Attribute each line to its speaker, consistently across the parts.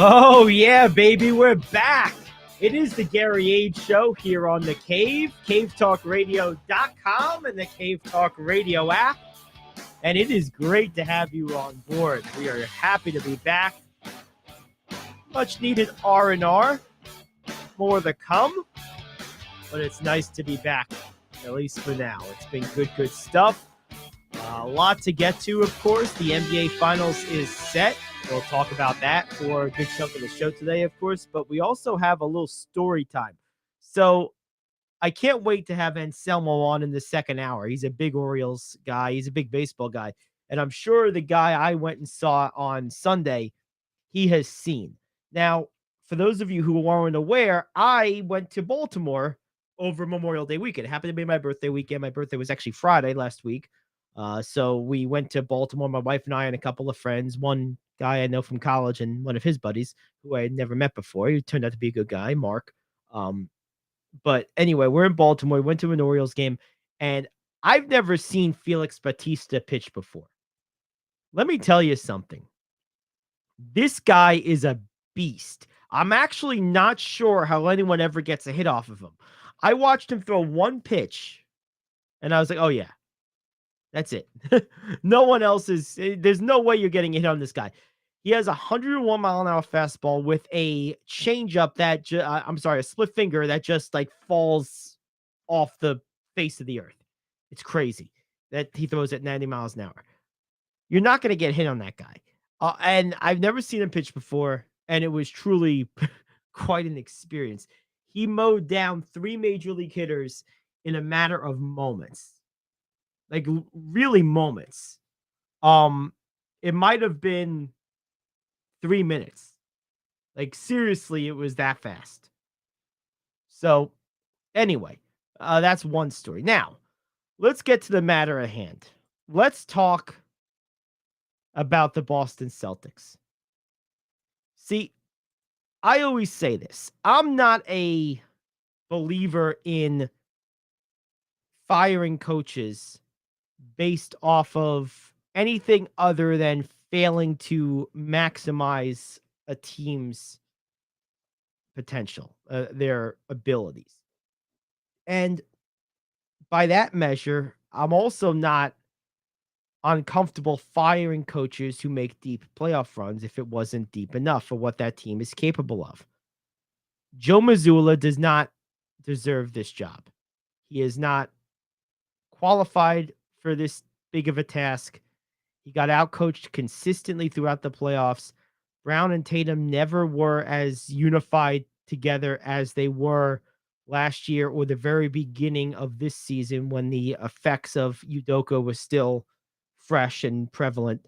Speaker 1: Oh, yeah, baby, we're back. It is the Gary Ayd Show here on The Cave, cavetalkradio.com and the Cave Talk Radio app. And it is great to have you on board. We are happy to be back. Much needed R&R. More to come. But it's nice to be back, at least for now. It's been good stuff. A lot to get to, of course. The NBA Finals is set. We'll talk about that for a good chunk of the show today, of course. But we also have a little story time. So I can't wait to have Anselmo on in the second hour. He's a big Orioles guy. He's a big baseball guy. And I'm sure the guy I went and saw on Sunday, he has seen. Now, for those of you who aren't aware, I went to Baltimore over Memorial Day weekend. It happened to be my birthday weekend. My birthday was actually Friday last week. So we went to Baltimore, my wife and I, and a couple of friends. One guy I know from college and one of his buddies who I had never met before. He turned out to be a good guy, Mark. But anyway, we're in Baltimore. We went to an Orioles game, and I've never seen Felix Bautista pitch before. Let me tell you something. This guy is a beast. I'm actually not sure how anyone ever gets a hit off of him. I watched him throw one pitch, and I was like, oh, yeah. That's it. No one else is. There's no way you're getting a hit on this guy. He has a 101-mile-an-hour fastball with a changeup that, a split finger that just like falls off the face of the earth. It's crazy that he throws at 90 miles an hour. You're not going to get hit on that guy. And I've never seen him pitch before, and it was truly quite an experience. He mowed down 3 major league hitters in a matter of moments. Like really moments. It might have been 3 minutes. Like seriously, it was that fast. So anyway, that's one story. Now, let's get to the matter at hand. Let's talk about the Boston Celtics. See, I always say this. I'm not a believer in firing coaches based off of anything other than failing to maximize a team's potential, their abilities. And by that measure, I'm also not uncomfortable firing coaches who make deep playoff runs if it wasn't deep enough for what that team is capable of. Joe Mazzulla does not deserve this job. He is not qualified for this big of a task. He got outcoached consistently throughout the playoffs. Brown and Tatum never were as unified together as they were last year or the very beginning of this season when the effects of Udoka was still fresh and prevalent.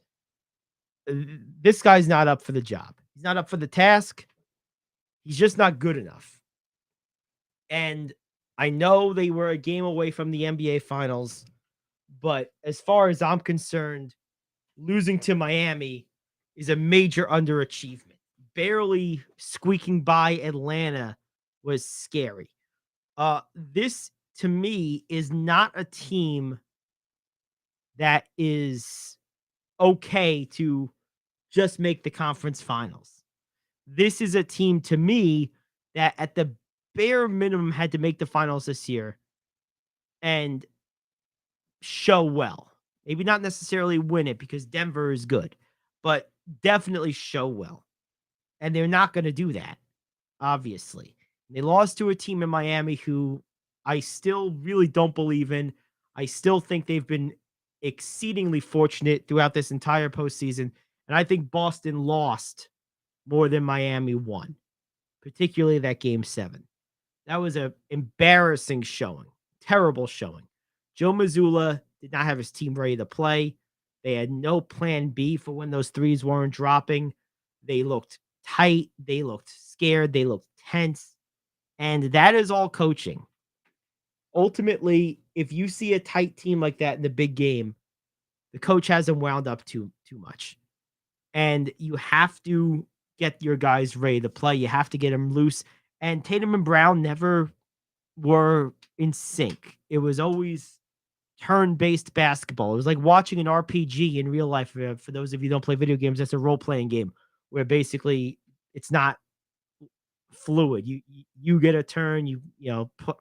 Speaker 1: This guy's not up for the job. He's not up for the task. He's just not good enough. And I know they were a game away from the NBA Finals, but as far as I'm concerned, losing to Miami is a major underachievement. Barely squeaking by Atlanta was scary. This, to me, is not a team that is okay to just make the conference finals. This is a team, to me, that at the bare minimum had to make the finals this year and show well. Maybe not necessarily win it because Denver is good, but definitely show well. And they're not going to do that, obviously. They lost to a team in Miami who I still really don't believe in. I still think they've been exceedingly fortunate throughout this entire postseason. And I think Boston lost more than Miami won, particularly that game 7. That was an embarrassing showing, terrible showing. Joe Mazzulla did not have his team ready to play. They had no plan B for when those threes weren't dropping. They looked tight. They looked scared. They looked tense. And that is all coaching. Ultimately, if you see a tight team like that in the big game, the coach hasn't wound up too much. And you have to get your guys ready to play. You have to get them loose. And Tatum and Brown never were in sync. It was always turn-based basketball. It was like watching an RPG in real life. For those of you who don't play video games, that's a role-playing game where basically it's not fluid. You get a turn,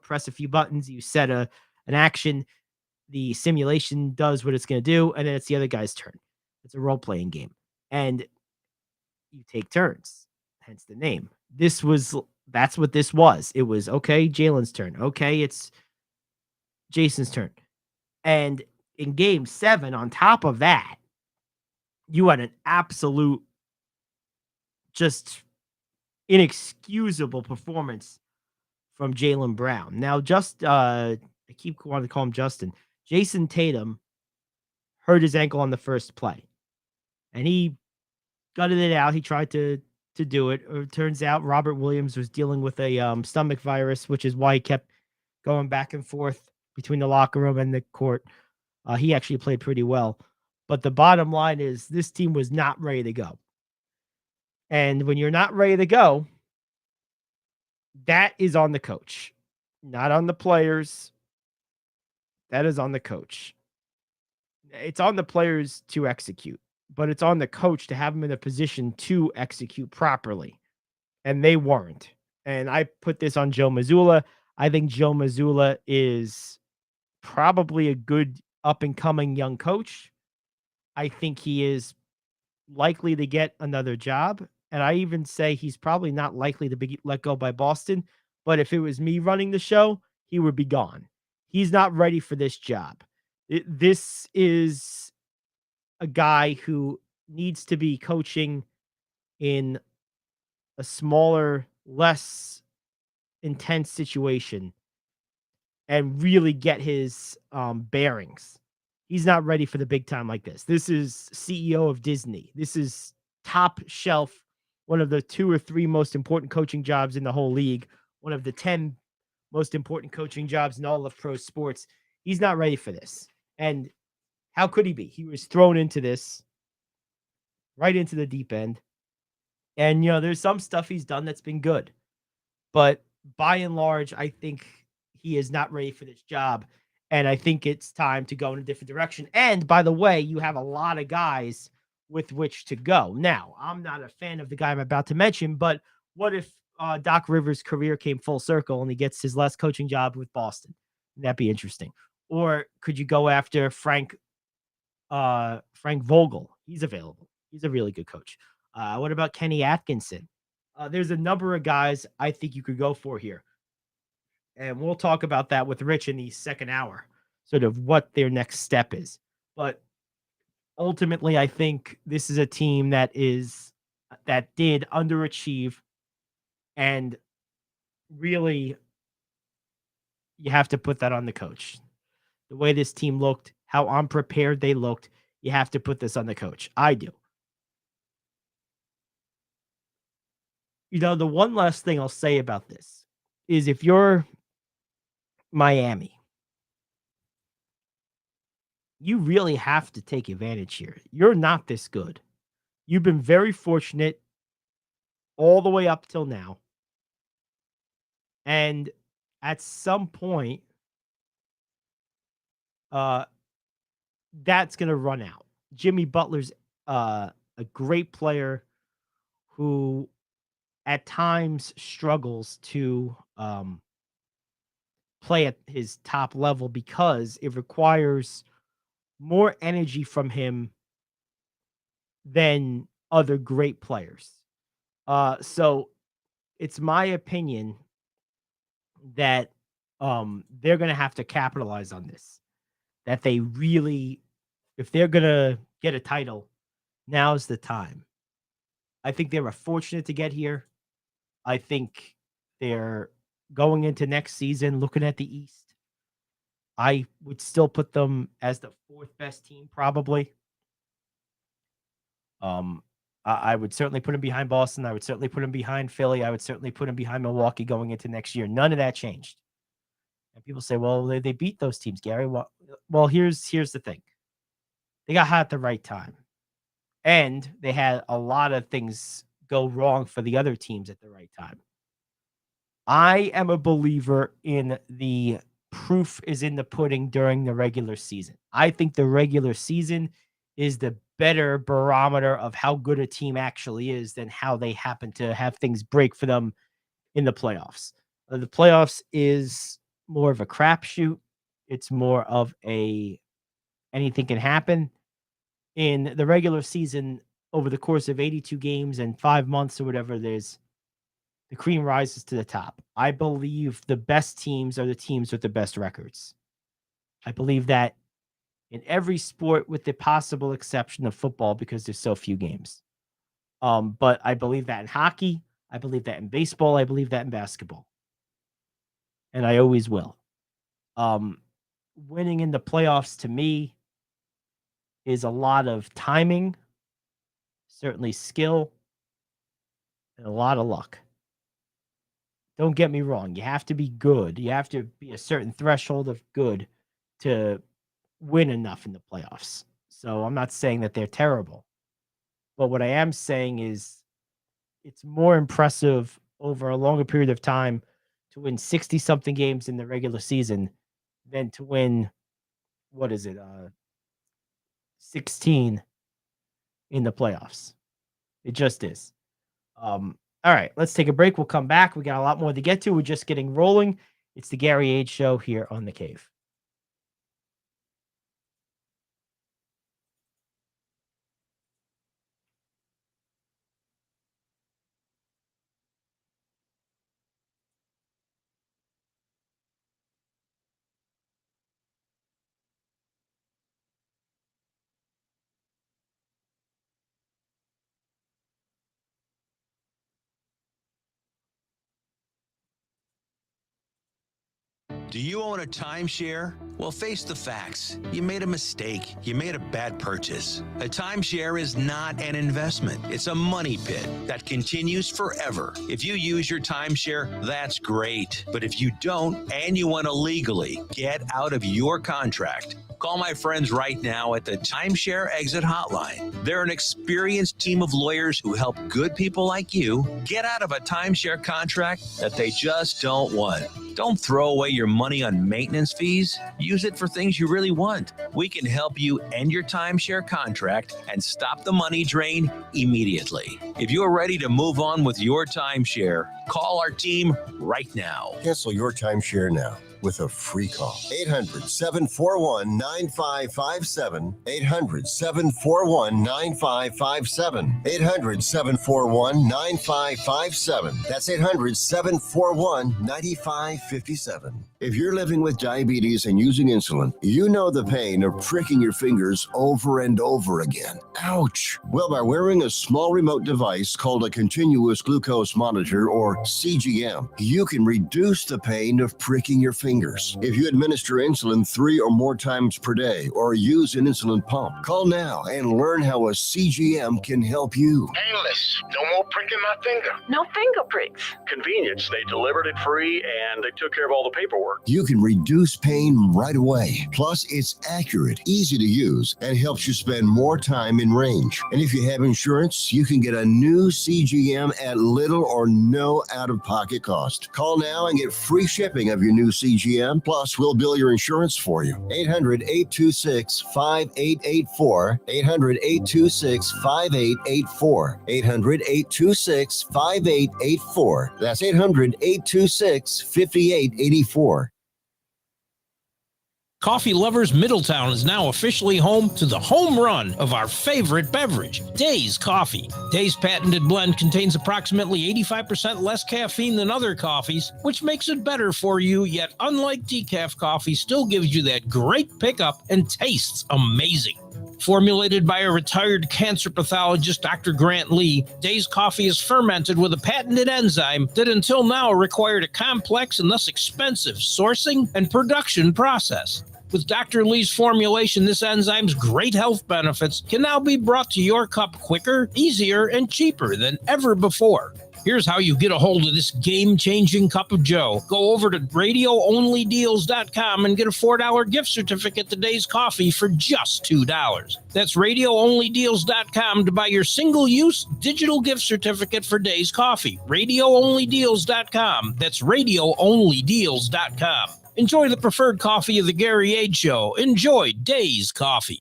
Speaker 1: press a few buttons, you set an action, the simulation does what it's going to do, and then it's the other guy's turn. It's a role playing game, and you take turns. Hence the name. That's what this was. It was okay. Jalen's turn. Okay, it's Jason's turn, and in Game 7, on top of that, you had an absolute, just inexcusable performance from Jaylen Brown. Now, I keep wanting to call him Justin. Jason Tatum hurt his ankle on the first play, and he gutted it out. He tried to do it. It turns out Robert Williams was dealing with a stomach virus, which is why he kept going back and forth between the locker room and the court. He actually played pretty well. But the bottom line is this team was not ready to go. And when you're not ready to go, that is on the coach, not on the players. That is on the coach. It's on the players to execute, but it's on the coach to have them in a position to execute properly. And they weren't. And I put this on Joe Mazzulla. I think Joe Mazzulla is probably a good up-and-coming young coach. I think he is likely to get another job. And I even say he's probably not likely to be let go by Boston. But if it was me running the show, he would be gone. He's not ready for this job. This is a guy who needs to be coaching in a smaller, less intense situation and really get his bearings. He's not ready for the big time like this. This is CEO of Disney. This is top shelf, one of the 2 or 3 most important coaching jobs in the whole league, one of the 10 most important coaching jobs in all of pro sports. He's not ready for this. And how could he be? He was thrown into this, right into the deep end. And, there's some stuff he's done that's been good. But by and large, I think he is not ready for this job. And I think it's time to go in a different direction. And by the way, you have a lot of guys with which to go. Now, I'm not a fan of the guy I'm about to mention, but what if Doc Rivers' career came full circle and he gets his last coaching job with Boston? That'd be interesting. Or could you go after Frank Vogel? He's available. He's a really good coach. What about Kenny Atkinson? There's a number of guys I think you could go for here. And we'll talk about that with Rich in the second hour, sort of what their next step is. But ultimately, I think this is a team that did underachieve, and really you have to put that on the coach. The way this team looked, how unprepared they looked, you have to put this on the coach. I do. The one last thing I'll say about this is if you're Miami, you really have to take advantage here. You're not this good. You've been very fortunate all the way up till now. And at some point, that's going to run out. Jimmy Butler's a great player who at times struggles to play at his top level because it requires more energy from him than other great players. So it's my opinion that they're going to have to capitalize on this. That they really, if they're going to get a title, now's the time. I think they were fortunate to get here. I think they're going into next season looking at the East. I would still put them as the 4th best team, probably. I would certainly put them behind Boston. I would certainly put them behind Philly. I would certainly put them behind Milwaukee going into next year. None of that changed. And people say, well, they beat those teams, Gary. Well, here's the thing. They got hot at the right time. And they had a lot of things go wrong for the other teams at the right time. I am a believer in the proof is in the pudding during the regular season. I think the regular season is the better barometer of how good a team actually is than how they happen to have things break for them in the playoffs. The playoffs is more of a crapshoot. It's more of a anything can happen. In the regular season, over the course of 82 games and 5 months or whatever, there's the cream rises to the top. I believe the best teams are the teams with the best records. I believe that in every sport, with the possible exception of football, because there's so few games. But I believe that in hockey, I believe that in baseball, I believe that in basketball. And I always will. Winning in the playoffs to me is a lot of timing, certainly skill, and a lot of luck. Don't get me wrong. You have to be good. You have to be a certain threshold of good to win enough in the playoffs. So I'm not saying that they're terrible. But what I am saying is it's more impressive over a longer period of time to win 60-something games in the regular season than to win, 16 in the playoffs. It just is. All right, let's take a break. We'll come back. We got a lot more to get to. We're just getting rolling. It's the Gary Ayd Show here on The Cave.
Speaker 2: Do you own a timeshare? Well, face the facts. You made a mistake. You made a bad purchase. A timeshare is not an investment. It's a money pit that continues forever. If you use your timeshare, that's great. But if you don't, and you want to legally get out of your contract, call my friends right now at the Timeshare Exit Hotline. They're an experienced team of lawyers who help good people like you get out of a timeshare contract that they just don't want. Don't throw away your money on maintenance fees. Use it for things you really want. We can help you end your timeshare contract and stop the money drain immediately. If you are ready to move on with your timeshare, call our team right now.
Speaker 3: Cancel your timeshare now with a free call. 800-741-9557. 800-741-9557. 800-741-9557. That's 800-741-9557. If you're living with diabetes and using insulin, you know the pain of pricking your fingers over and over again. Ouch! Well, by wearing a small remote device called a continuous glucose monitor, or CGM, you can reduce the pain of pricking your fingers. If you administer insulin 3 or more times per day or use an insulin pump, call now and learn how a CGM can help you.
Speaker 4: Painless. No more pricking my finger.
Speaker 5: No finger pricks.
Speaker 4: Convenience. They delivered it free and they took care of all the paperwork.
Speaker 3: You can reduce pain right away. Plus, it's accurate, easy to use, and helps you spend more time in range. And if you have insurance, you can get a new CGM at little or no out-of-pocket cost. Call now and get free shipping of your new CGM. Plus, we'll bill your insurance for you. 800-826-5884. 800-826-5884. 800-826-5884. That's 800-826-5884.
Speaker 6: Coffee Lovers Middletown is now officially home to the home run of our favorite beverage, Days Coffee. Days' patented blend contains approximately 85% less caffeine than other coffees, which makes it better for you, yet unlike decaf coffee, still gives you that great pickup and tastes amazing. Formulated by a retired cancer pathologist, Dr. Grant Lee, Days Coffee is fermented with a patented enzyme that until now required a complex and thus expensive sourcing and production process. With Dr. Lee's formulation, this enzyme's great health benefits can now be brought to your cup quicker, easier, and cheaper than ever before. Here's how you get a hold of this game-changing cup of joe. Go over to radioonlydeals.com and get a $4 gift certificate to Days Coffee for just $2. That's radioonlydeals.com to buy your single-use digital gift certificate for Days Coffee. Radioonlydeals.com. That's radioonlydeals.com. Enjoy the preferred coffee of the Gary Ayd Show. Enjoy Days Coffee.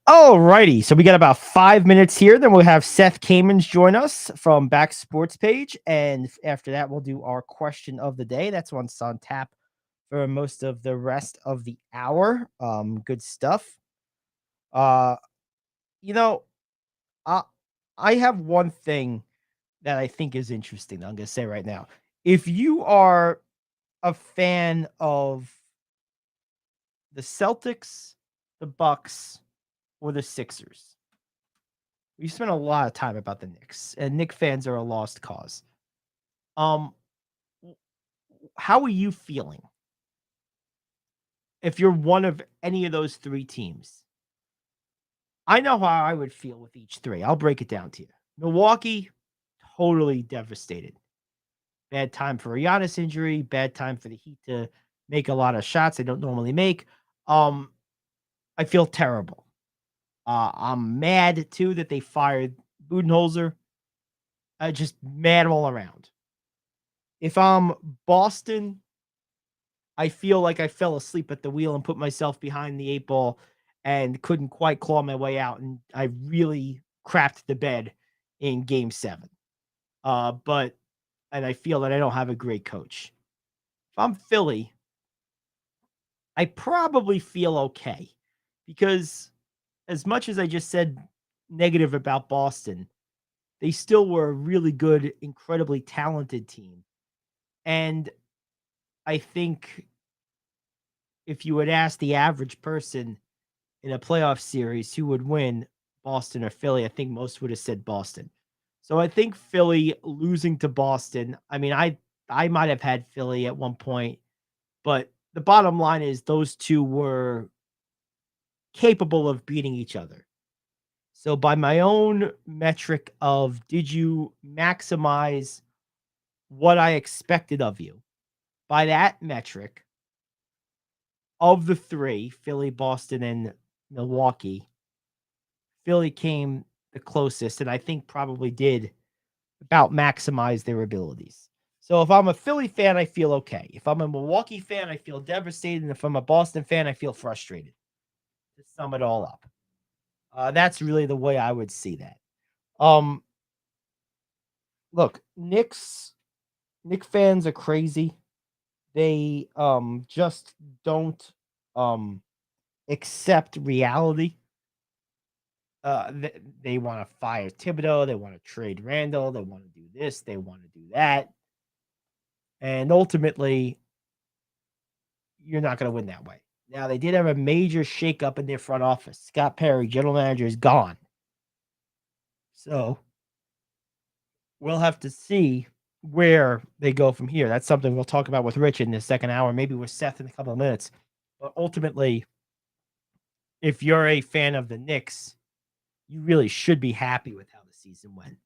Speaker 1: All righty. So we got about 5 minutes here. Then we'll have Seth Kamens join us from Back Sports Page. And after that, we'll do our question of the day. That's once on tap for most of the rest of the hour. Good stuff. You know, I have one thing that I think is interesting. I'm going to say right now. If you are a fan of the Celtics, the Bucks, or the Sixers, we spent a lot of time about the Knicks, and Knicks fans are a lost cause. How are you feeling if you're one of any of those three teams? I know how I would feel with each three. I'll break it down to you. Milwaukee, totally devastated. Bad time for a Giannis injury. Bad time for the Heat to make a lot of shots they don't normally make. I feel terrible. I'm mad, too, that they fired Budenholzer. Just mad all around. If I'm Boston, I feel like I fell asleep at the wheel and put myself behind the 8 ball and couldn't quite claw my way out, and I really crapped the bed in Game 7. And I feel that I don't have a great coach. If I'm Philly, I probably feel okay, because as much as I just said negative about Boston, they still were a really good, incredibly talented team. And I think if you would ask the average person in a playoff series who would win, Boston or Philly, I think most would have said Boston. So I think Philly losing to Boston, I mean, I might have had Philly at one point, but the bottom line is those two were capable of beating each other. So by my own metric of did you maximize what I expected of you, by that metric, of the three, Philly, Boston, and Milwaukee, Philly came the closest, and I think probably did about maximize their abilities. So if I'm a Philly fan, I feel okay. If I'm a Milwaukee fan, I feel devastated. And if I'm a Boston fan, I feel frustrated. To sum it all up. That's really the way I would see that. Look, Knicks fans are crazy. They just don't accept reality. They want to fire Thibodeau. They want to trade Randall. They want to do this. They want to do that. And ultimately, you're not going to win that way. Now, they did have a major shakeup in their front office. Scott Perry, general manager, is gone. So we'll have to see where they go from here. That's something we'll talk about with Rich in the second hour, maybe with Seth in a couple of minutes. But ultimately, if you're a fan of the Knicks, you really should be happy with how the season went.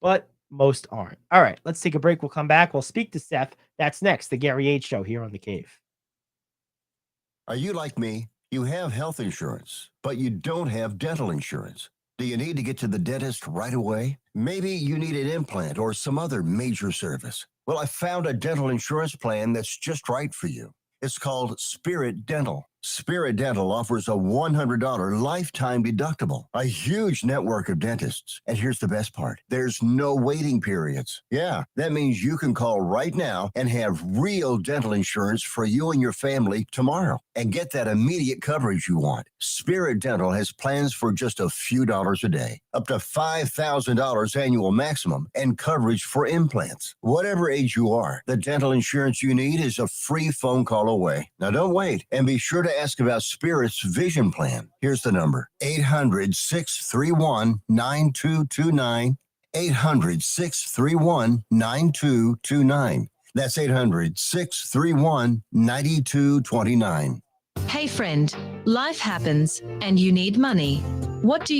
Speaker 1: But most aren't. All right, let's take a break. We'll come back. We'll speak to Seth. That's next, the Gary Ayd Show here on The Cave.
Speaker 3: Are you like me? You have health insurance, but you don't have dental insurance. Do you need to get to the dentist right away? Maybe you need an implant or some other major service. Well, I found a dental insurance plan that's just right for you. It's called Spirit Dental. Spirit Dental offers a $100 lifetime deductible, a huge network of dentists. And here's the best part. There's no waiting periods. Yeah, that means you can call right now and have real dental insurance for you and your family tomorrow and get that immediate coverage you want. Spirit Dental has plans for just a few dollars a day, up to $5,000 annual maximum, and coverage for implants. Whatever age you are, the dental insurance you need is a free phone call away. Now don't wait, and be sure to ask about Spirit's vision plan. Here's the number: 800-631-9229. 800-631-9229. That's 800-631-9229.
Speaker 5: Hey friend, life happens and you need money. What do?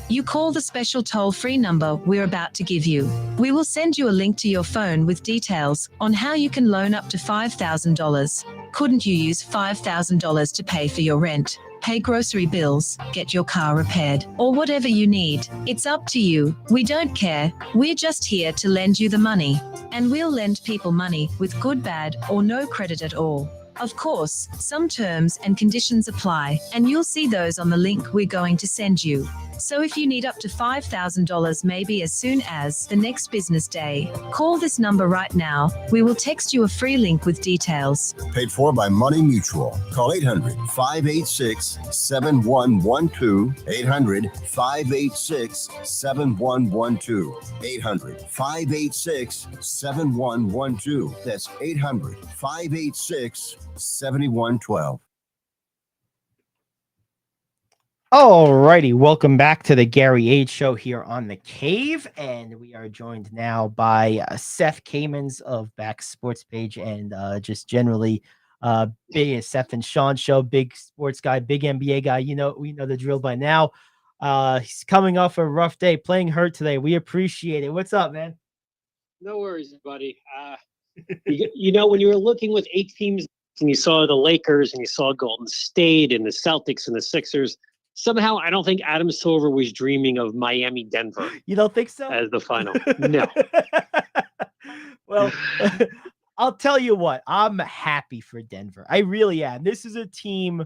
Speaker 5: You call the special toll-free number we're about to give you. We will send you a link to your phone with details on how you can loan up to $5,000. Couldn't you use $5,000 to pay for your rent, pay grocery bills, get your car repaired, or whatever you need? It's up to you. We don't care. We're just here to lend you the money. And we'll lend people money with good, bad, or no credit at all. Of course, some terms and conditions apply, and you'll see those on the link we're going to send you. So if you need up to $5,000 maybe as soon as the next business day, call this number right now. We will text you a free link with details.
Speaker 3: Paid for by Money Mutual. Call 800-586-7112. 800-586-7112. 800-586-7112. That's 800-586-7112.
Speaker 1: All righty, welcome back to the Gary Ayd Show here on the Cave, and we are joined now by Seth Kamens of Back Sports Page, and just generally, big Seth and Sean Show, big sports guy, big NBA guy. You know, we know the drill by now. He's coming off a rough day, playing hurt today. We appreciate it. What's up, man?
Speaker 7: No worries, buddy. You know, when you were looking with 8 teams and you saw the Lakers and you saw Golden State and the Celtics and the Sixers, somehow I don't think Adam Silver was dreaming of Miami, Denver.
Speaker 1: You don't think so?
Speaker 7: As the final. No.
Speaker 1: Well, I'll tell you what, I'm happy for Denver. I really am. This is a team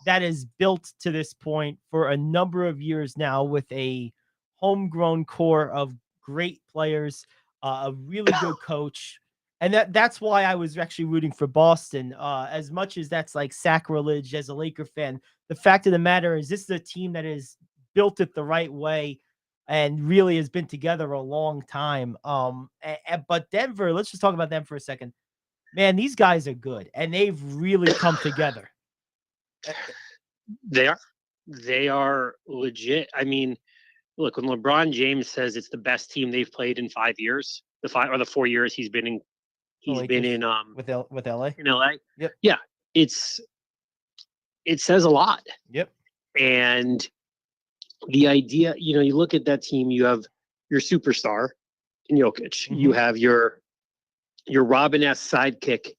Speaker 1: that is built to this point for a number of years now with a homegrown core of great players, a really good coach. And that's why I was actually rooting for Boston. As much as that's like sacrilege as a Laker fan, the fact of the matter is this is a team that is built it the right way and really has been together a long time. But Denver, let's just talk about them for a second. Man, these guys are good, and they've really come together.
Speaker 7: They are legit. I mean, look, when LeBron James says it's the best team they've played in 5 years, the 4 years he's been in
Speaker 1: with LA.
Speaker 7: In LA.
Speaker 1: Yep.
Speaker 7: Yeah. It says a lot.
Speaker 1: Yep.
Speaker 7: And the idea, you know, you look at that team, you have your superstar in Jokic. Mm-hmm. You have your Robin-esque sidekick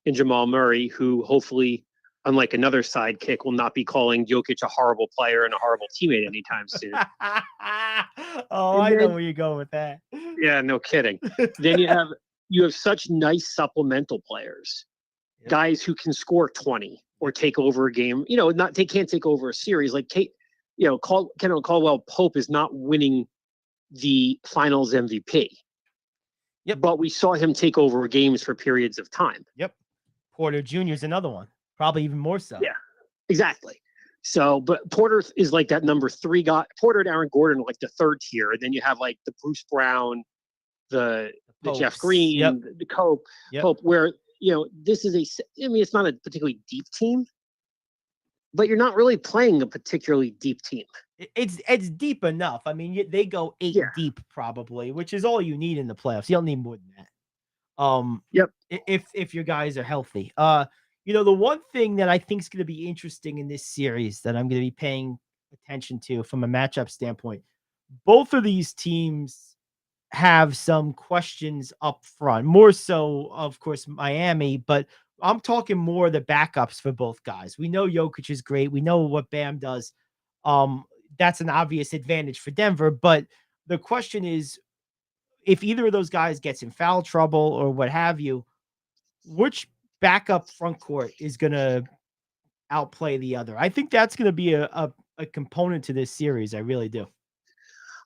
Speaker 7: in Jamal Murray, who hopefully, unlike another sidekick, will not be calling Jokic a horrible player and a horrible teammate anytime soon.
Speaker 1: I know where you go with that.
Speaker 7: Yeah, no kidding. Then you have such nice supplemental players, guys who can score 20 or take over a game. You know, they can't take over a series. Like Kendall Caldwell-Pope is not winning the Finals MVP.
Speaker 1: Yep.
Speaker 7: But we saw him take over games for periods of time.
Speaker 1: Yep. Porter Jr. is another one, probably even more so.
Speaker 7: Yeah, exactly. So, but Porter is like that number 3 guy. Porter and Aaron Gordon are like the third tier. And then you have like the Bruce Brown, the Jeff Green, the Pope, where, you know, this is it's not a particularly deep team, but you're not really playing a particularly deep team.
Speaker 1: It's deep enough. I mean, they go 8 deep probably, which is all you need in the playoffs. You don't need more than that. If your guys are healthy. You know, the one thing that I think is going to be interesting in this series that I'm going to be paying attention to from a matchup standpoint, both of these teams have some questions up front, more so, of course, Miami, but I'm talking more the backups for both guys. We know Jokic is great. We know what Bam does. That's an obvious advantage for Denver, but the question is, if either of those guys gets in foul trouble or what have you, which backup front court is going to outplay the other? I think that's going to be a component to this series. I really do.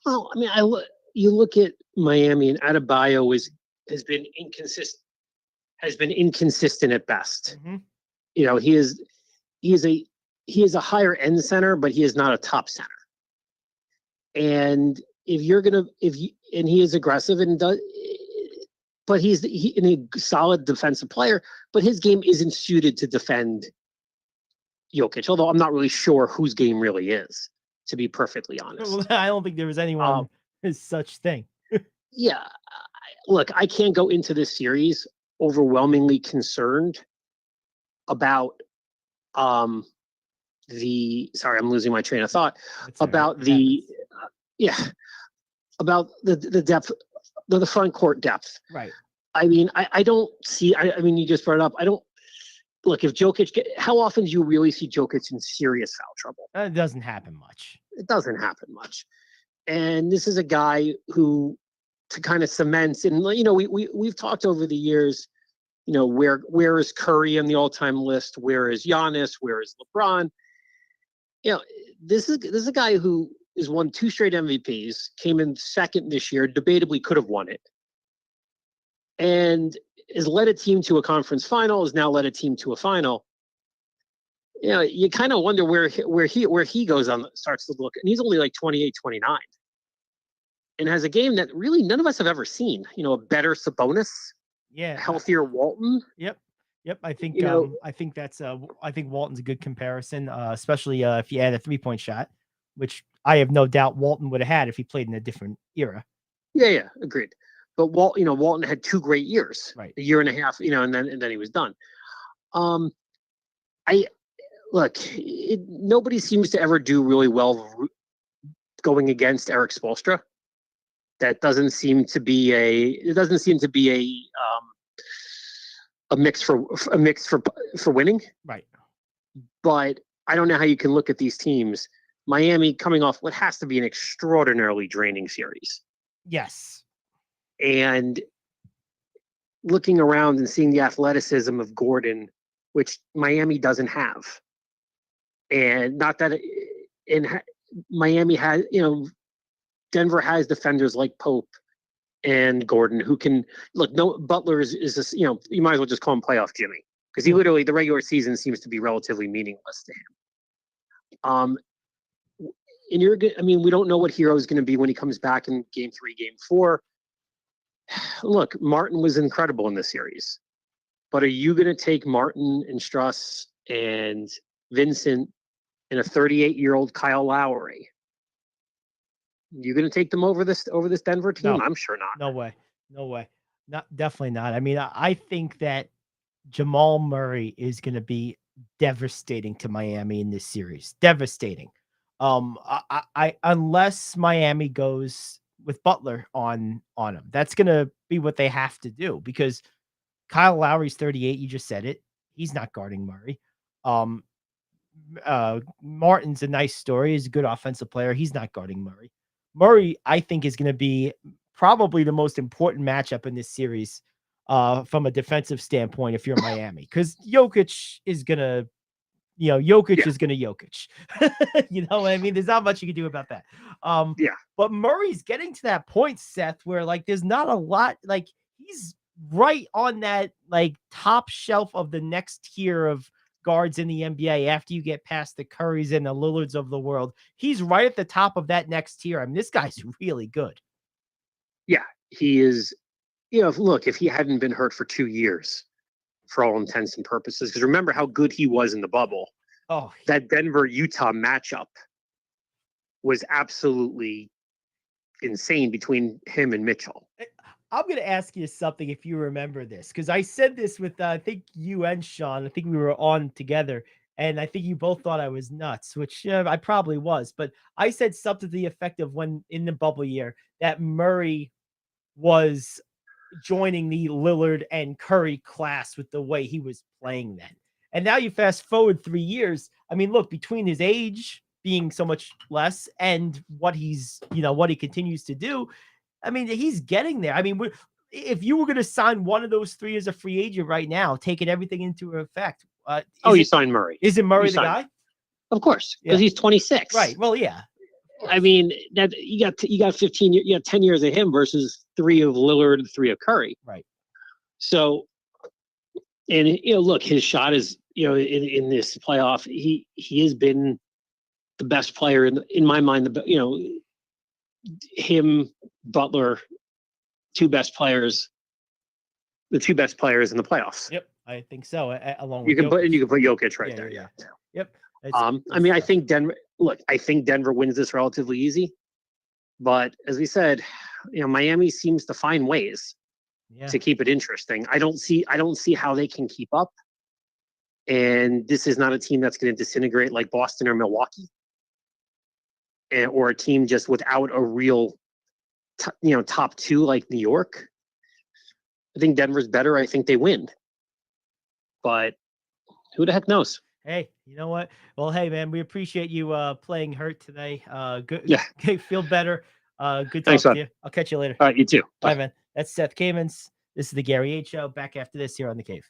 Speaker 7: Well, I mean, you look at Miami, and Adebayo has been inconsistent at best.
Speaker 1: Mm-hmm.
Speaker 7: You know, he is a higher end center, but he is not a top center. And he is aggressive and does, but he's a solid defensive player, but his game isn't suited to defend Jokic, although I'm not really sure whose game really is, to be perfectly honest.
Speaker 1: Well, I don't think there was anyone as such thing.
Speaker 7: Yeah. Look, I can't go into this series overwhelmingly concerned about sorry, I'm losing my train of thought. About the depth, the front court depth.
Speaker 1: Right.
Speaker 7: I mean, I don't see, I mean, you just brought it up. Look, if Jokic, how often do you really see Jokic in serious foul trouble?
Speaker 1: It doesn't happen much.
Speaker 7: It doesn't happen much. And this is a guy who, to kind of cement, and, you know, we've talked over the years where is Curry on the all-time list? Where is Giannis? Where is LeBron? This is a guy who has won 2 straight MVPs, came in second this year, debatably could have won it, and has led a team to a conference final, has now led a team to a final. You kind of wonder where he goes on, starts to look, and he's only like 28, 29, and has a game that really none of us have ever seen. A better Sabonis, healthier Walton.
Speaker 1: Yep. I think I think Walton's a good comparison, especially if you add a 3-point shot, which I have no doubt Walton would have had if he played in a different era.
Speaker 7: Yeah, agreed. But Walton had 2 great years,
Speaker 1: right?
Speaker 7: A year and a half, and then he was done. Nobody seems to ever do really well going against Eric Spoelstra. That doesn't seem to be a mix for winning.
Speaker 1: Right.
Speaker 7: But I don't know how you can look at these teams. Miami coming off what has to be an extraordinarily draining series.
Speaker 1: Yes.
Speaker 7: And looking around and seeing the athleticism of Gordon, which Miami doesn't have. And not that Miami has, Denver has defenders like Pope and Gordon who can look. No, Butler is this, you might as well just call him playoff Jimmy, because he literally, the regular season seems to be relatively meaningless to him. And we don't know what Hero is going to be when he comes back in game 3, game 4. Look, Martin was incredible in this series, but are you going to take Martin and Struss and Vincent and a 38-year-old Kyle Lowry? You going to take them over this Denver team?
Speaker 1: No.
Speaker 7: I'm sure not.
Speaker 1: No way. Definitely not. I mean, I think that Jamal Murray is going to be devastating to Miami in this series. Devastating. I unless Miami goes with Butler on him, that's going to be what they have to do, because Kyle Lowry's 38. You just said it. He's not guarding Murray. Martin's a nice story. He's a good offensive player. He's not guarding Murray. Murray, I think, is going to be probably the most important matchup in this series from a defensive standpoint if you're Miami, because Jokic is going to, is going to Jokic. You know what I mean? There's not much you can do about that. But Murray's getting to that point, Seth, where there's not a lot, he's right on that top shelf of the next tier of guards in the NBA after you get past the Currys and the Lillards of the world. He's right at the top of that next tier. I mean, this guy's really good.
Speaker 7: Yeah, he is. Look, if he hadn't been hurt for 2 years, for all intents and purposes, because remember how good he was in the bubble.
Speaker 1: Oh,
Speaker 7: that Denver-Utah matchup was absolutely insane between him and Mitchell.
Speaker 1: I'm going to ask you something if you remember this, because I said this with, I think you and Sean. I think we were on together, and I think you both thought I was nuts, which I probably was. But I said something to the effect of, when in the bubble year, that Murray was joining the Lillard and Curry class with the way he was playing then. And now you fast forward 3 years. I mean, look, between his age being so much less and what he's, what he continues to do, I mean, he's getting there. I mean, if you were going to sign one of those 3 as a free agent right now, taking everything into effect.
Speaker 7: You sign Murray.
Speaker 1: Is it Murray the guy?
Speaker 7: Of course, because he's 26.
Speaker 1: Right. Well, yeah.
Speaker 7: I mean, that you got 15 years, you got 10 years of him versus 3 of Lillard and 3 of Curry.
Speaker 1: Right.
Speaker 7: So, and look, his shot is, in this playoff, he has been the best player in my mind. Him, Butler, the 2 best players in the playoffs.
Speaker 1: Yep, I think so. Along with
Speaker 7: you can put Jokic right there.
Speaker 1: Yeah. Yep.
Speaker 7: I think Denver. Look, I think Denver wins this relatively easy, but as we said, Miami seems to find ways to keep it interesting. I don't see how they can keep up, and this is not a team that's going to disintegrate like Boston or Milwaukee, or a team just without a real, top 2 like New York. I think Denver's better. I think they win, but who the heck knows?
Speaker 1: Hey, you know what? Well, hey, man, we appreciate you playing hurt today. Good.
Speaker 7: Yeah.
Speaker 1: Feel better. Good
Speaker 7: Thanks,
Speaker 1: talking to you. I'll catch you later.
Speaker 7: All right, you too.
Speaker 1: Bye, man. That's Seth Kamens. This is the Gary Ayd Show. Back after this here on The Cave.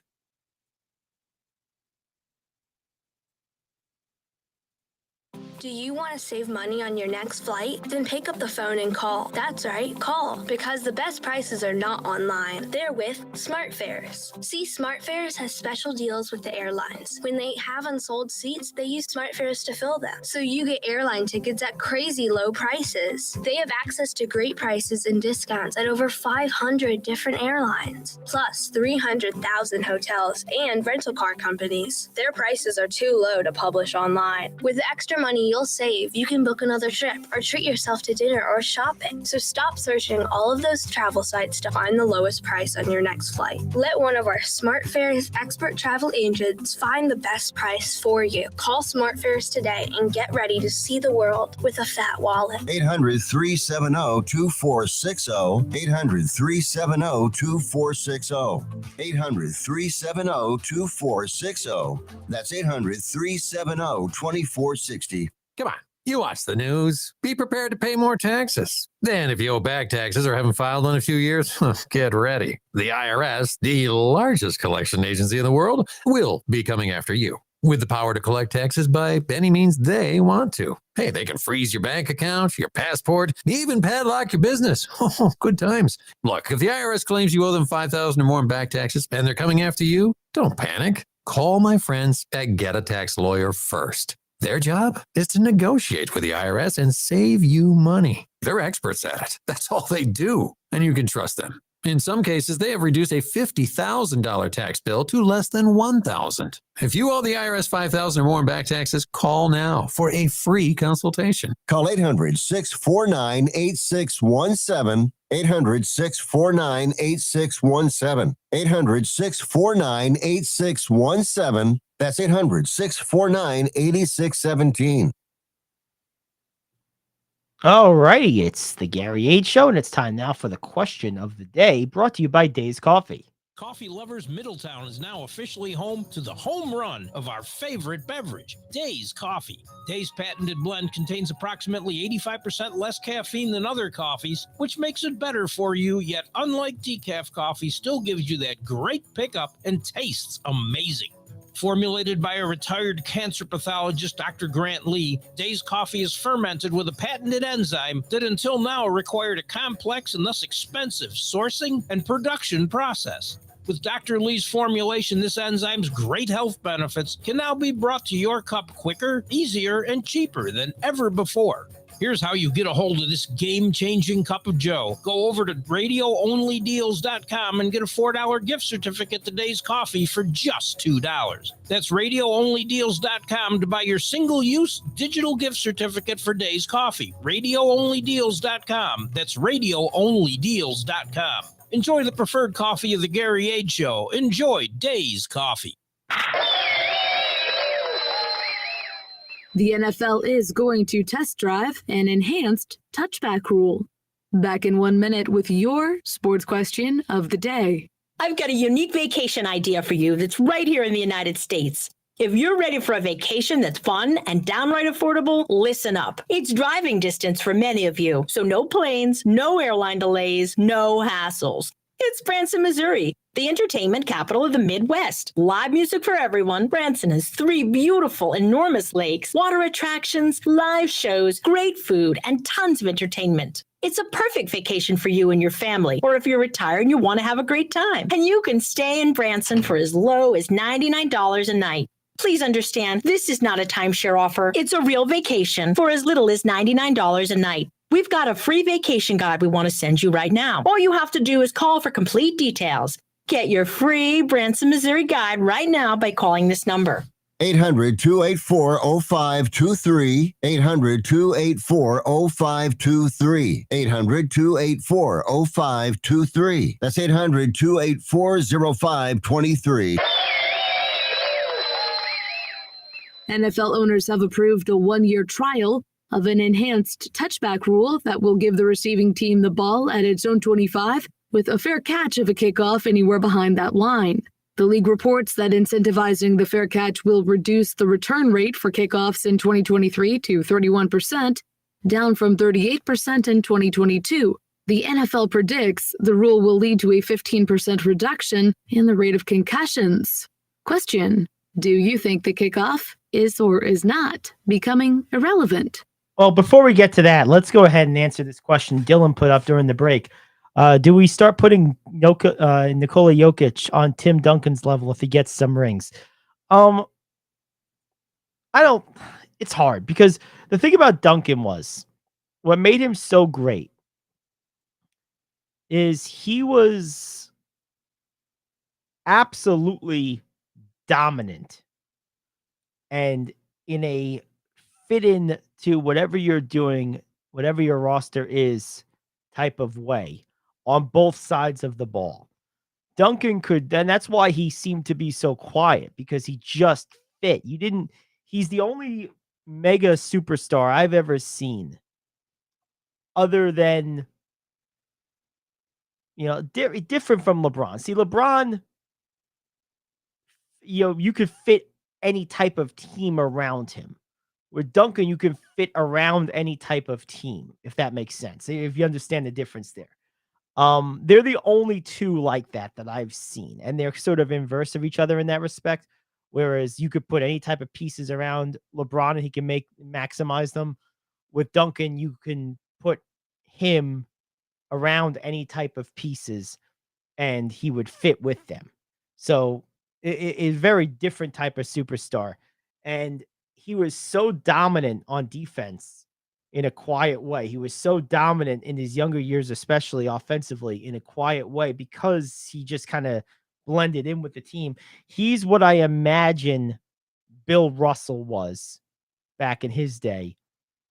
Speaker 8: Do you want to save money on your next flight? Then pick up the phone and call. That's right, call. Because the best prices are not online. They're with SmartFares. See, SmartFares has special deals with the airlines. When they have unsold seats, they use SmartFares to fill them. So you get airline tickets at crazy low prices. They have access to great prices and discounts at over 500 different airlines. Plus 300,000 hotels and rental car companies. Their prices are too low to publish online. With the extra money you'll save, you can book another trip or treat yourself to dinner or shopping. So stop searching all of those travel sites to find the lowest price on your next flight. Let one of our SmartFares expert travel agents find the best price for you. Call SmartFares today and get ready to see the world with a fat wallet.
Speaker 3: 800-370-2460. 800-370-2460. 800-370-2460. That's 800-370-2460.
Speaker 9: Come on, you watch the news. Be prepared to pay more taxes. Then if you owe back taxes or haven't filed in a few years, get ready. The IRS, the largest collection agency in the world, will be coming after you with the power to collect taxes by any means they want to. Hey, they can freeze your bank account, your passport, even padlock your business. Oh, good times. Look, if the IRS claims you owe them $5,000 or more in back taxes and they're coming after you, don't panic. Call my friends at Get a Tax Lawyer first. Their job is to negotiate with the IRS and save you money. They're experts at it. That's all they do, and you can trust them. In some cases, they have reduced a $50,000 tax bill to less than $1,000. If you owe the IRS $5,000 or more in back taxes, call now for a free consultation.
Speaker 3: Call 800-649-8617. 800-649-8617. 800-649-8617. That's 800-649-8617.
Speaker 1: All righty, it's the Gary Ayd Show, and it's time now for the question of the day, brought to you by Days Coffee.
Speaker 6: Coffee lovers, Middletown is now officially home to the home run of our favorite beverage, Days Coffee. Days' patented blend contains approximately 85% less caffeine than other coffees, which makes it better for you, yet unlike decaf coffee, still gives you that great pickup and tastes amazing. Formulated by a retired cancer pathologist, Dr. Grant Lee, Days Coffee is fermented with a patented enzyme that until now required a complex and thus expensive sourcing and production process. With Dr. Lee's formulation, this enzyme's great health benefits can now be brought to your cup quicker, easier, and cheaper than ever before. Here's how you get a hold of this game-changing cup of joe. Go over to radioonlydeals.com and get a $4 gift certificate to Days Coffee for just $2. That's radioonlydeals.com to buy your single-use digital gift certificate for Days Coffee. Radioonlydeals.com. That's radioonlydeals.com. Enjoy the preferred coffee of the Gary Ayd Show. Enjoy Days Coffee.
Speaker 10: The NFL is going to test drive an enhanced touchback rule. Back in 1 minute with your sports question of the day.
Speaker 11: I've got a unique vacation idea for you that's right here in the United States. If you're ready for a vacation that's fun and downright affordable, listen up. It's driving distance for many of you, so no planes, no airline delays, no hassles. It's Branson, Missouri, the entertainment capital of the Midwest. Live music for everyone. Branson has 3 beautiful, enormous lakes, water attractions, live shows, great food, and tons of entertainment. It's a perfect vacation for you and your family, or if you're retired and you want to have a great time. And you can stay in Branson for as low as $99 a night. Please understand, this is not a timeshare offer. It's a real vacation for as little as $99 a night. We've got a free vacation guide we want to send you right now. All you have to do is call for complete details. Get your free Branson, Missouri guide right now by calling this number.
Speaker 3: 800-284-0523. 800-284-0523. 800-284-0523. That's 800-284-0523.
Speaker 10: NFL owners have approved a 1-year trial of an enhanced touchback rule that will give the receiving team the ball at its own 25 with a fair catch of a kickoff anywhere behind that line. The league reports that incentivizing the fair catch will reduce the return rate for kickoffs in 2023 to 31%, down from 38% in 2022. The NFL predicts the rule will lead to a 15% reduction in the rate of concussions. Question: do you think the kickoff is or is not becoming irrelevant?
Speaker 1: Well, before we get to that, let's go ahead and answer this question Dylan put up during the break. Do we start putting Nikola Jokic on Tim Duncan's level if he gets some rings? I don't. It's hard because the thing about Duncan was what made him so great is he was absolutely dominant and in a fit in to whatever you're doing, whatever your roster is type of way on both sides of the ball. Duncan could, and that's why he seemed to be so quiet because he just fit. He's the only mega superstar I've ever seen other than, different from LeBron. See, LeBron, you could fit any type of team around him. With Duncan, you can fit around any type of team, if that makes sense. If you understand the difference there. They're the only two like that I've seen, and they're sort of inverse of each other in that respect. Whereas you could put any type of pieces around LeBron and he can maximize them. With Duncan, you can put him around any type of pieces and he would fit with them. So a very different type of superstar. And he was so dominant on defense in a quiet way. He was so dominant in his younger years, especially offensively, in a quiet way because he just kind of blended in with the team. He's what I imagine Bill Russell was back in his day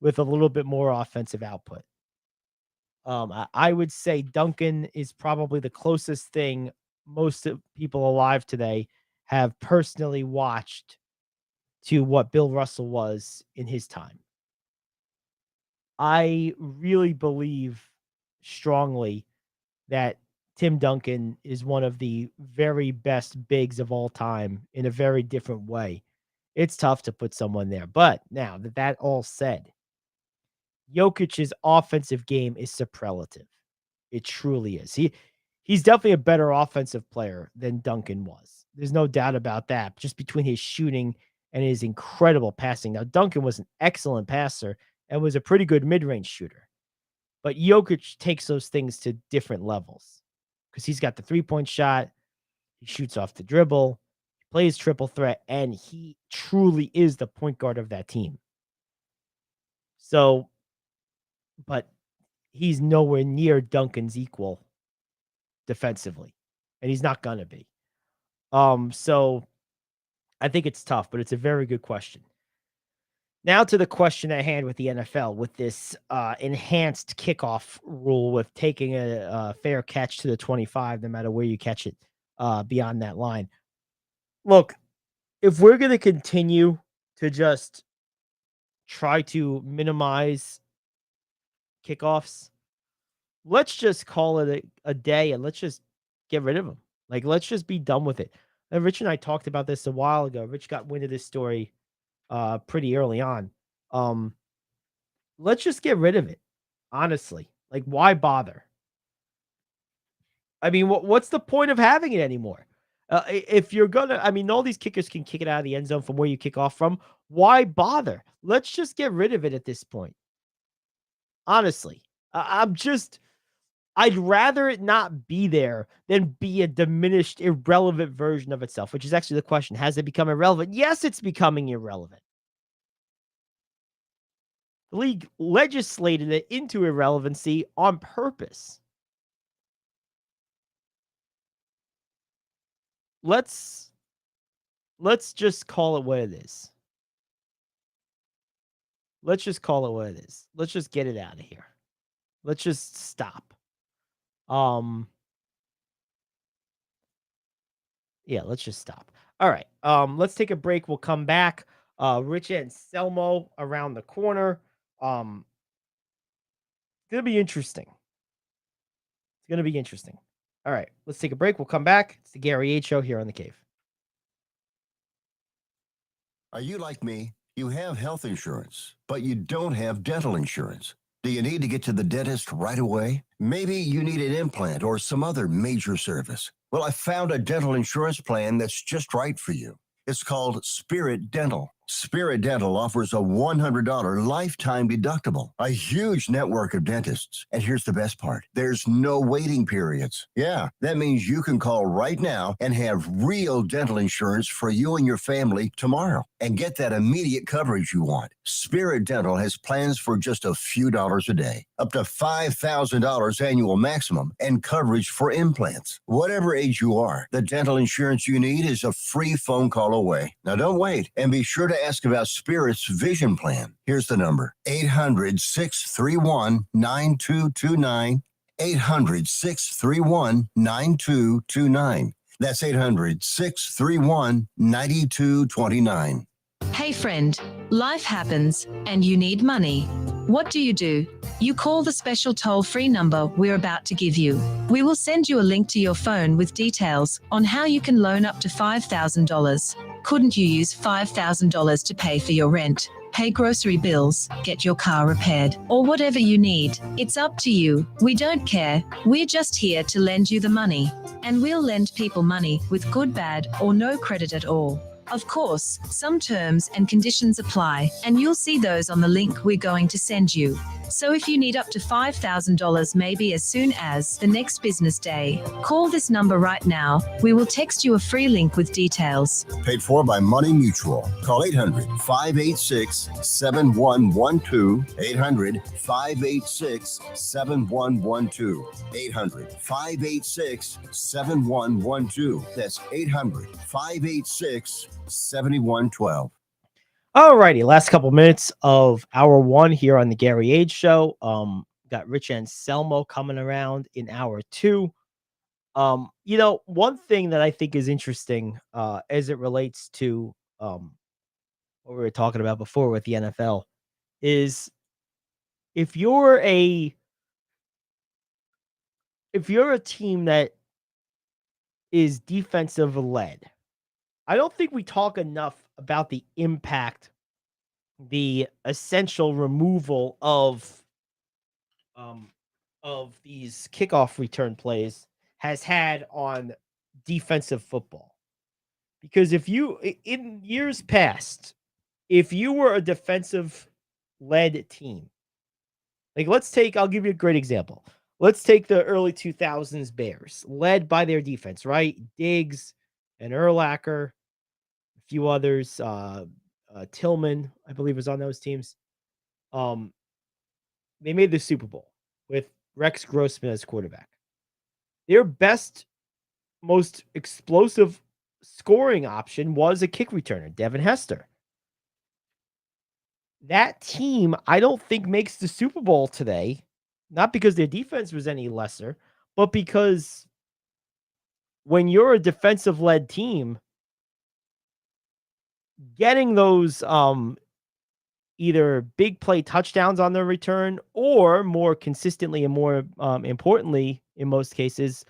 Speaker 1: with a little bit more offensive output. I would say Duncan is probably the closest thing most people alive today have personally watched to what Bill Russell was in his time. I really believe strongly that Tim Duncan is one of the very best bigs of all time in a very different way. It's tough to put someone there. But now that all said, Jokic's offensive game is superlative. It truly is. He's definitely a better offensive player than Duncan was. There's no doubt about that. Just between his shooting and his incredible passing. Now, Duncan was an excellent passer and was a pretty good mid-range shooter. But Jokic takes those things to different levels because he's got the three-point shot. He shoots off the dribble, he plays triple threat, and he truly is the point guard of that team. So, but he's nowhere near Duncan's equal defensively, and he's not going to be. So I think it's tough, but it's a very good question. Now to the question at hand with the NFL, with this enhanced kickoff rule with taking a fair catch to the 25, no matter where you catch it beyond that line. Look, if we're going to continue to just try to minimize kickoffs, let's just call it a day and let's just get rid of them. Like, let's just be done with it. And Rich and I talked about this a while ago. Rich got wind of this story pretty early on. Let's just get rid of it. Honestly, like, why bother? I mean, what's the point of having it anymore? If you're gonna, I mean, all these kickers can kick it out of the end zone from where you kick off from. Why bother? Let's just get rid of it at this point. Honestly, I'd rather it not be there than be a diminished, irrelevant version of itself, which is actually the question. Has it become irrelevant? Yes, it's becoming irrelevant. The league legislated it into irrelevancy on purpose. Let's just call it what it is. Let's just call it what it is. Let's just get it out of here. Let's just stop. Yeah, let's just stop. All right. Let's take a break. We'll come back. Rich and Selmo around the corner. It's gonna be interesting. It's gonna be interesting. All right, let's take a break. We'll come back. It's the Gary Ayd Show here on The Cave.
Speaker 3: Are you like me? You have health insurance, but you don't have dental insurance. Do you need to get to the dentist right away? Maybe you need an implant or some other major service. Well, I found a dental insurance plan that's just right for you. It's called Spirit Dental. Spirit Dental offers a $100 lifetime deductible, a huge network of dentists. And here's the best part. There's no waiting periods. Yeah, that means you can call right now and have real dental insurance for you and your family tomorrow and get that immediate coverage you want. Spirit Dental has plans for just a few dollars a day, up to $5,000 annual maximum, and coverage for implants. Whatever age you are, the dental insurance you need is a free phone call away. Now don't wait, and be sure to ask about Spirit's vision plan. Here's the number: 800-631-9229. 800-631-9229. That's 800-631-9229.
Speaker 5: Hey friend, life happens, and you need money. What do? You call the special toll-free number we're about to give you. We will send you a link to your phone with details on how you can loan up to $5,000. Couldn't you use $5,000 to pay for your rent, pay grocery bills, get your car repaired, or whatever you need? It's up to you. We don't care. We're just here to lend you the money. And we'll lend people money with good, bad, or no credit at all. Of course, some terms and conditions apply, and you'll see those on the link we're going to send you. So if you need up to $5,000 maybe as soon as the next business day, call this number right now. We will text you a free link with details.
Speaker 3: Paid for by Money Mutual. Call 800-586-7112. 800-586-7112. 800-586-7112. That's 800-586-7112.
Speaker 1: Alrighty, last couple minutes of hour one here on the Gary Ayd Show. Got Rich Anselmo coming around in hour two. One thing that I think is interesting as it relates to what we were talking about before with the NFL is if you're a team that is defensive led, I don't think we talk enough about the impact, the essential removal of these kickoff return plays has had on defensive football. Because in years past, if you were a defensive led team, like I'll give you a great example. Let's take the early 2000s Bears, led by their defense, right? Diggs and Urlacher, a few others, Tillman, I believe, was on those teams. They made the Super Bowl with Rex Grossman as quarterback. Their best, most explosive scoring option was a kick returner, Devin Hester. That team, I don't think, makes the Super Bowl today, not because their defense was any lesser, but because when you're a defensive-led team, getting those either big play touchdowns on the return or more consistently and more importantly, in most cases,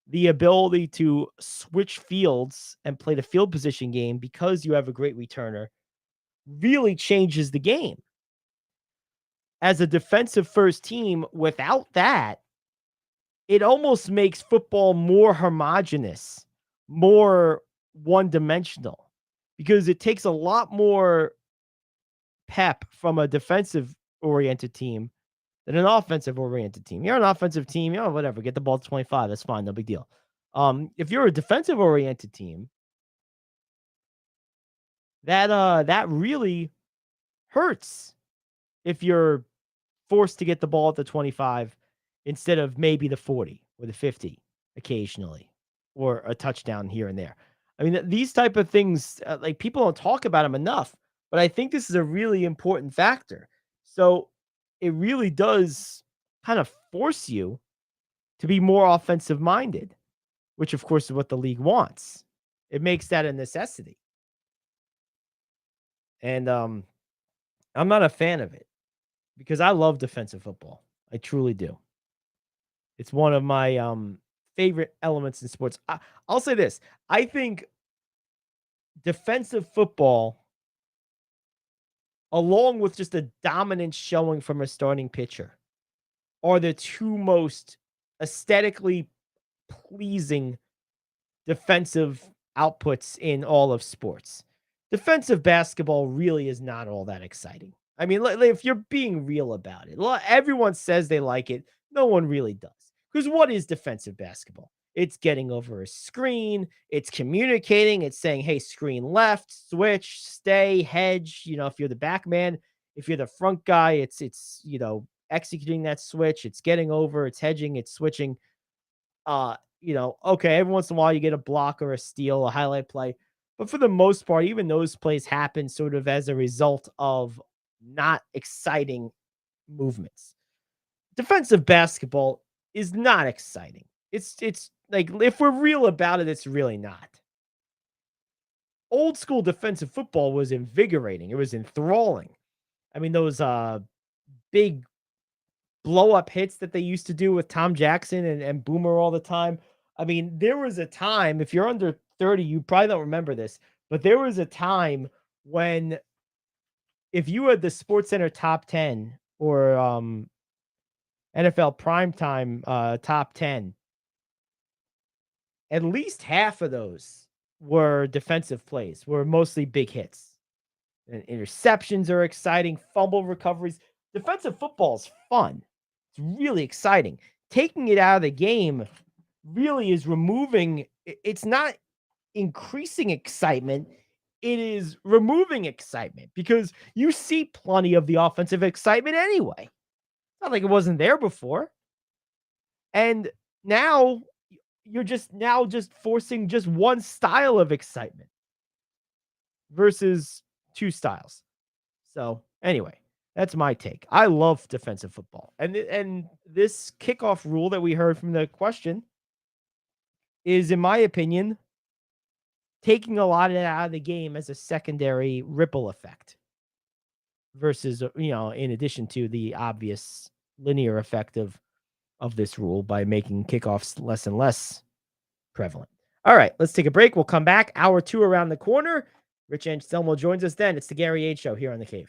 Speaker 1: the ability to switch fields and play the field position game because you have a great returner really changes the game. As a defensive first team, without that, it almost makes football more homogenous, more one-dimensional, because it takes a lot more pep from a defensive-oriented team than an offensive-oriented team. You're an offensive team, whatever, get the ball to 25, that's fine, no big deal. If you're a defensive-oriented team, that really hurts if you're forced to get the ball at the 25 instead of maybe the 40 or the 50 occasionally, or a touchdown here and there. I mean, these type of things, like, people don't talk about them enough, but I think this is a really important factor. So it really does kind of force you to be more offensive minded, which of course is what the league wants. It makes that a necessity. And I'm not a fan of it because I love defensive football. I truly do. It's one of my favorite elements in sports. I'll say this. I think defensive football along with just a dominant showing from a starting pitcher, are the two most aesthetically pleasing defensive outputs in all of sports. Defensive basketball really is not all that exciting. I mean, if you're being real about it, everyone says they like it. No one really does. Because what is defensive basketball? It's getting over a screen. It's communicating. It's saying, hey, screen left, switch, stay, hedge. If you're the back man, if you're the front guy, it's executing that switch. It's getting over, it's hedging, it's switching. Okay, every once in a while you get a block or a steal, a highlight play. But for the most part, even those plays happen sort of as a result of not exciting movements. Defensive basketball is not exciting. It's like, if we're real about it, it's really not. Old school defensive football was invigorating. It was enthralling. I mean, those big blow up hits that they used to do with Tom Jackson and Boomer all the time. I mean, there was a time, if you're under 30, you probably don't remember this, but there was a time when if you had the SportsCenter top 10 or NFL primetime top 10, at least half of those were defensive plays, were mostly big hits. And interceptions are exciting, fumble recoveries. Defensive football is fun. It's really exciting. Taking it out of the game really is removing, it's not increasing excitement. It is removing excitement because you see plenty of the offensive excitement anyway. It's not like it wasn't there before. And now you're just forcing just one style of excitement versus two styles. So anyway, that's my take. I love defensive football. And this kickoff rule that we heard from the question is, in my opinion, taking a lot of it out of the game as a secondary ripple effect versus, in addition to the obvious linear effect of this rule by making kickoffs less and less prevalent. All right, let's take a break. We'll come back. Hour 2 around the corner. Rich Anselmo joins us then. It's the Gary Ayd Show here on The Cave.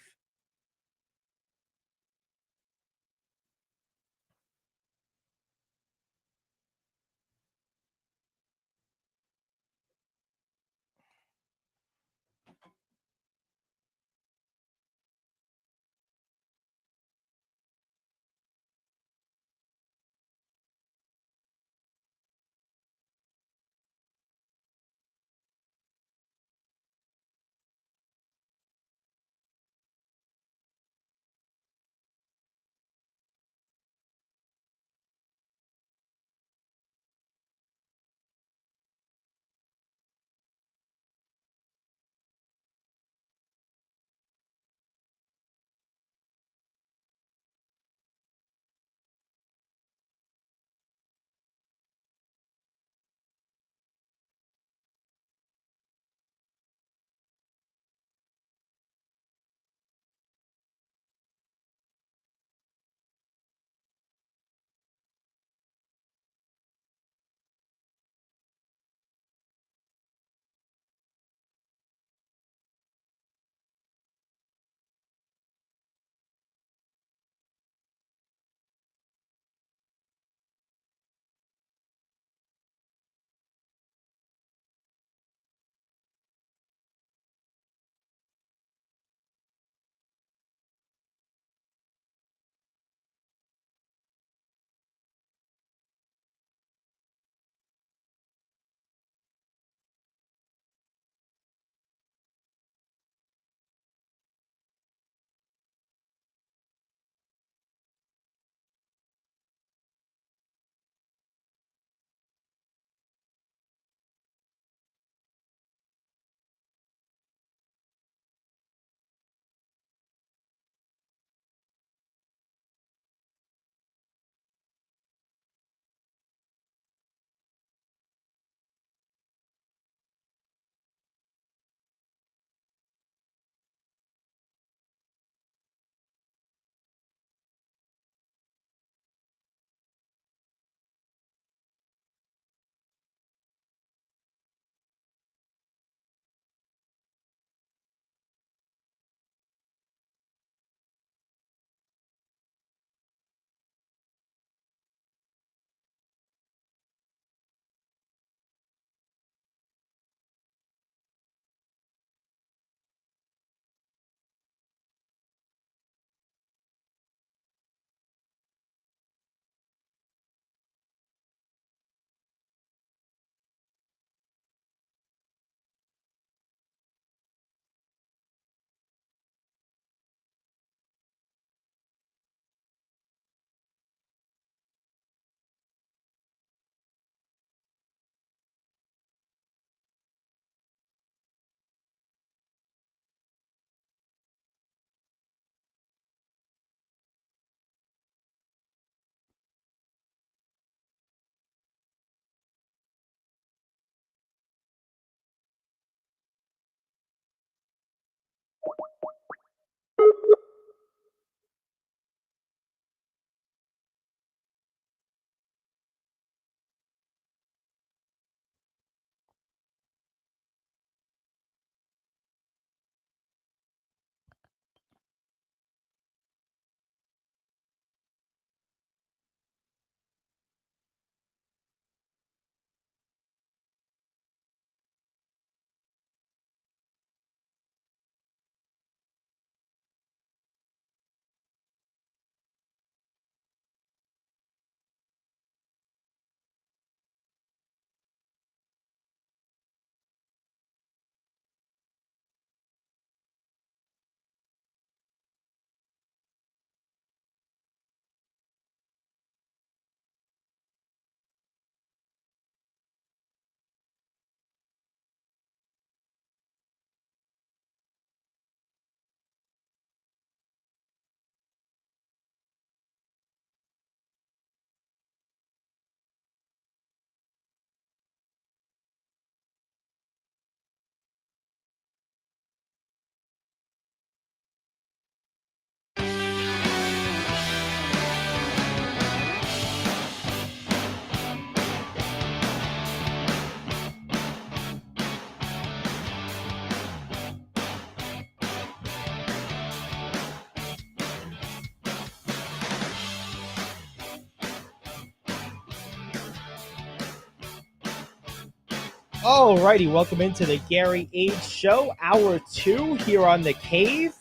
Speaker 1: All righty, welcome into the Gary Ayd Show, Hour 2 here on The Cave,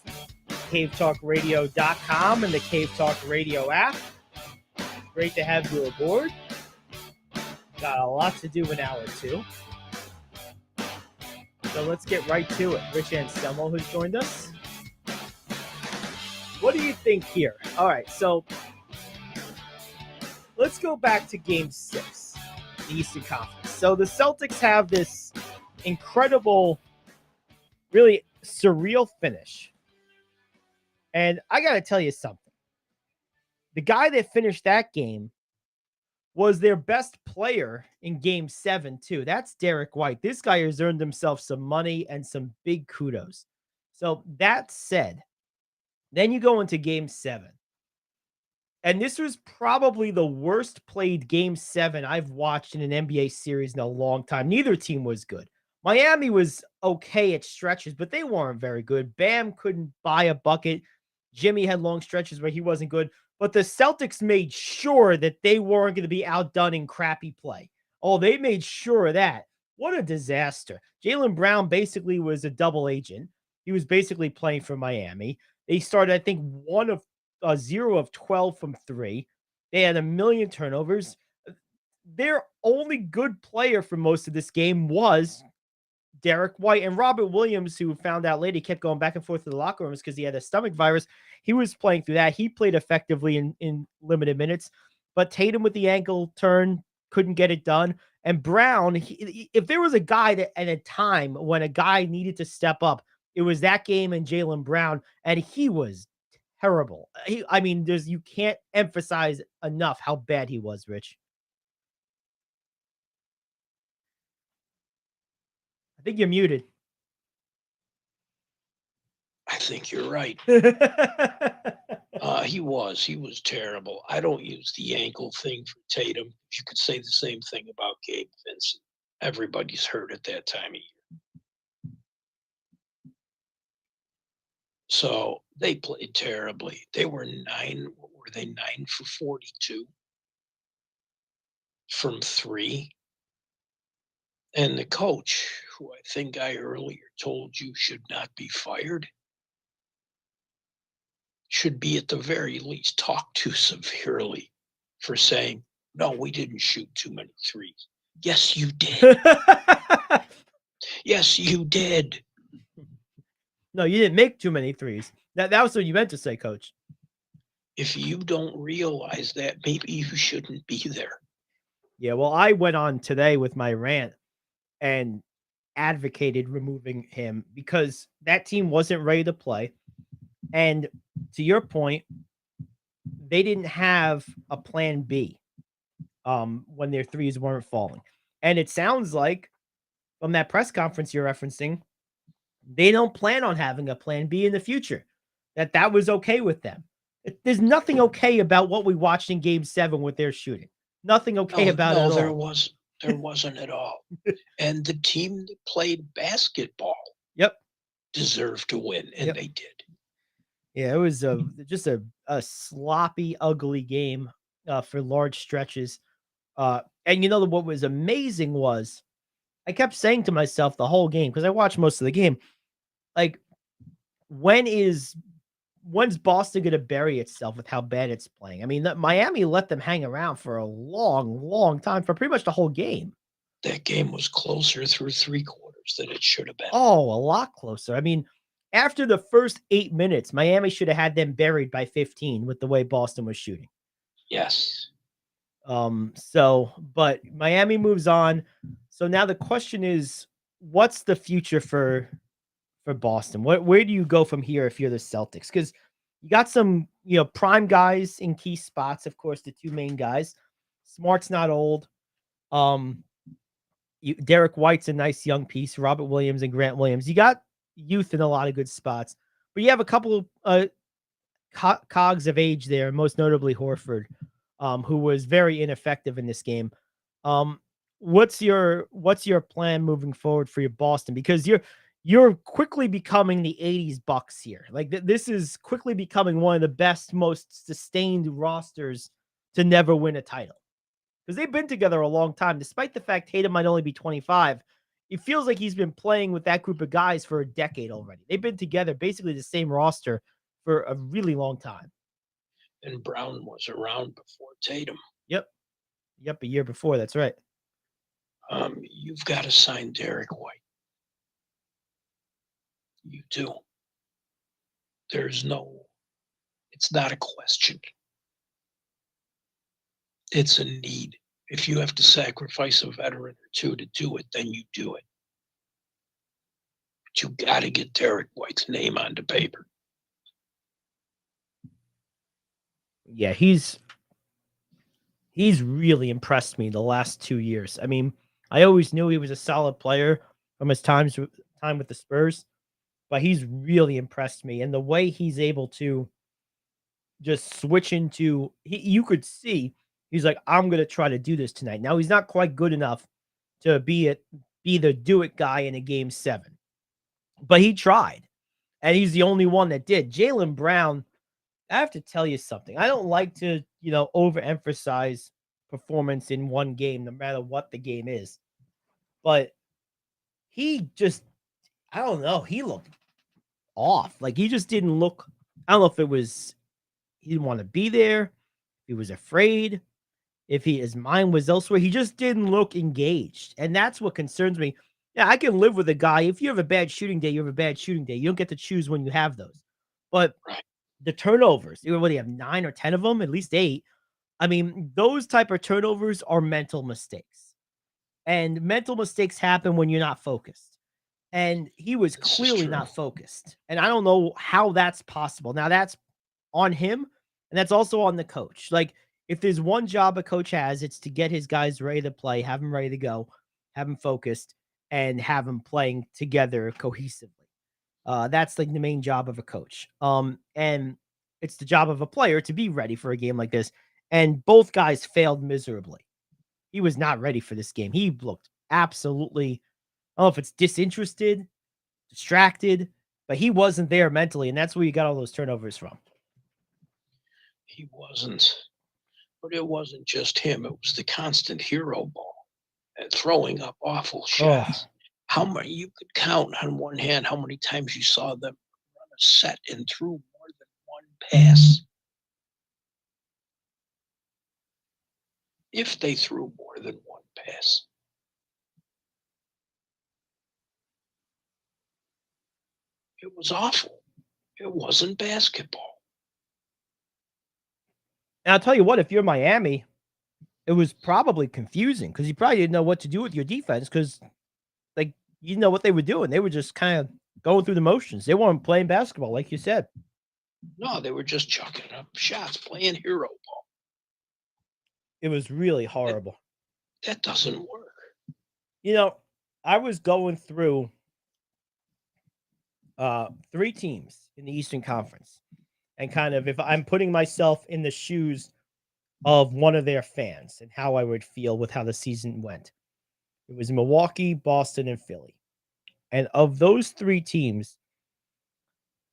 Speaker 1: cavetalkradio.com and the Cave Talk Radio app. Great to have you aboard. Got a lot to do in Hour 2. So let's get right to it. Rich Anselmo has joined us. What do you think here? All right, so let's go back to Game 6, the Eastern Conference. So the Celtics have this incredible, really surreal finish. And I got to tell you something. The guy that finished that game was their best player in Game 7, too. That's Derek White. This guy has earned himself some money and some big kudos. So that said, then you go into Game 7. And this was probably the worst played Game 7 I've watched in an NBA series in a long time. Neither team was good. Miami was okay at stretches, but they weren't very good. Bam couldn't buy a bucket. Jimmy had long stretches where he wasn't good. But the Celtics made sure that they weren't going to be outdone in crappy play. Oh, they made sure of that. What a disaster. Jaylen Brown basically was a double agent. He was basically playing for Miami. They started, I think, 0 of 12 from 3. They had a million turnovers. Their only good player for most of this game was Derek White. And Robert Williams, who found out later, he kept going back and forth to the locker rooms because he had a stomach virus. He was playing through that. He played effectively in limited minutes. But Tatum with the ankle turn couldn't get it done. And Brown, if there was a guy that at a time when a guy needed to step up, it was that game and Jaylen Brown. And he was terrible. You can't emphasize enough how bad he was, Rich. I think you're muted.
Speaker 12: I think you're right. He was terrible. I don't use the ankle thing for Tatum. You could say the same thing about Gabe Vincent. Everybody's hurt at that time of year. So they played terribly. They were 9 for 42 from 3. And the coach, who I think I earlier told you should not be fired, should be at the very least talked to severely for saying, no, we didn't shoot too many threes. Yes, you did. Yes, you did.
Speaker 1: No, you didn't make too many threes. That was what you meant to say, Coach.
Speaker 12: If you don't realize that, maybe you shouldn't be there.
Speaker 1: Yeah, well, I went on today with my rant and advocated removing him because that team wasn't ready to play. And to your point, they didn't have a plan B when their threes weren't falling. And it sounds like from that press conference you're referencing, they don't plan on having a plan B in the future. That was okay with them. There's nothing okay about what we watched in Game 7 with their shooting. Nothing okay about it at all.
Speaker 12: There wasn't at all. And the team that played basketball deserved to win, and they did.
Speaker 1: Yeah, it was just a sloppy, ugly game for large stretches. And you know what was amazing was I kept saying to myself the whole game, because I watched most of the game, like, when's Boston going to bury itself with how bad it's playing? I mean, Miami let them hang around for a long, long time, for pretty much the whole game.
Speaker 12: That game was closer through 3 quarters than it should have been.
Speaker 1: Oh, a lot closer. I mean, after the first 8 minutes, Miami should have had them buried by 15 with the way Boston was shooting.
Speaker 12: Yes.
Speaker 1: But Miami moves on. So now the question is, what's the future for Boston? Where do you go from here if you're the Celtics? Because you got some, prime guys in key spots. Of course, the 2 main guys. Smart's not old. Derek White's a nice young piece. Robert Williams and Grant Williams. You got youth in a lot of good spots, but you have a couple of cogs of age there, most notably Horford, who was very ineffective in this game. What's your plan moving forward for your Boston? Because you're quickly becoming the 80s Bucks here. Like this is quickly becoming one of the best, most sustained rosters to never win a title. Because they've been together a long time, despite the fact Tatum might only be 25. it feels like he's been playing with that group of guys for a decade already. They've been together, basically the same roster for a really long time.
Speaker 12: And Brown was around before Tatum.
Speaker 1: Yep, a year before. That's right.
Speaker 12: You've got to sign Derek White. You do. It's not a question. It's a need. If you have to sacrifice a veteran or two to do it, then you do it. But you got to get Derek White's name onto paper.
Speaker 1: Yeah, he's really impressed me the last 2 years. I mean, I always knew he was a solid player from his time with the Spurs, but he's really impressed me. And the way he's able to just switch into, you could see he's like, I'm going to try to do this tonight. Now, he's not quite good enough to be the do-it guy in a Game 7, but he tried, and he's the only one that did. Jaylen Brown, I have to tell you something. I don't like to, overemphasize performance in one game, no matter what the game is. But he just, I don't know, he looked off. Like, he just didn't look, I don't know if it was he didn't want to be there, he was afraid, if his mind was elsewhere. He just didn't look engaged. And that's what concerns me. Yeah, I can live with a guy. If you have a bad shooting day, you have a bad shooting day. You don't get to choose when you have those. But the turnovers, what do you have, 9 or 10 of them? At least 8. I mean, those type of turnovers are mental mistakes. And mental mistakes happen when you're not focused. And he was clearly not focused. And I don't know how that's possible. Now, that's on him, and that's also on the coach. Like, if there's one job a coach has, it's to get his guys ready to play, have them ready to go, have them focused, and have them playing together cohesively. That's like the main job of a coach. And it's the job of a player to be ready for a game like this. And both guys failed miserably. He was not ready for this game. He looked absolutely, I don't know if it's disinterested, distracted, but he wasn't there mentally. And that's where you got all those turnovers from.
Speaker 12: He wasn't. But it wasn't just him. It was the constant hero ball and throwing up awful shots. How many you could count on one hand how many times you saw them run a set and threw more than one pass. If they threw more than one pass. It was awful. It wasn't basketball.
Speaker 1: And I'll tell you what, if you're Miami, it was probably confusing because you probably didn't know what to do with your defense because, like, you didn't know what they were doing. They were just kind of going through the motions. They weren't playing basketball, like you said.
Speaker 12: No, they were just chucking up shots, playing hero ball.
Speaker 1: It was really horrible.
Speaker 12: That doesn't work.
Speaker 1: I was going through 3 teams in the Eastern Conference. And kind of, if I'm putting myself in the shoes of one of their fans and how I would feel with how the season went. It was Milwaukee, Boston, and Philly. And of those 3 teams,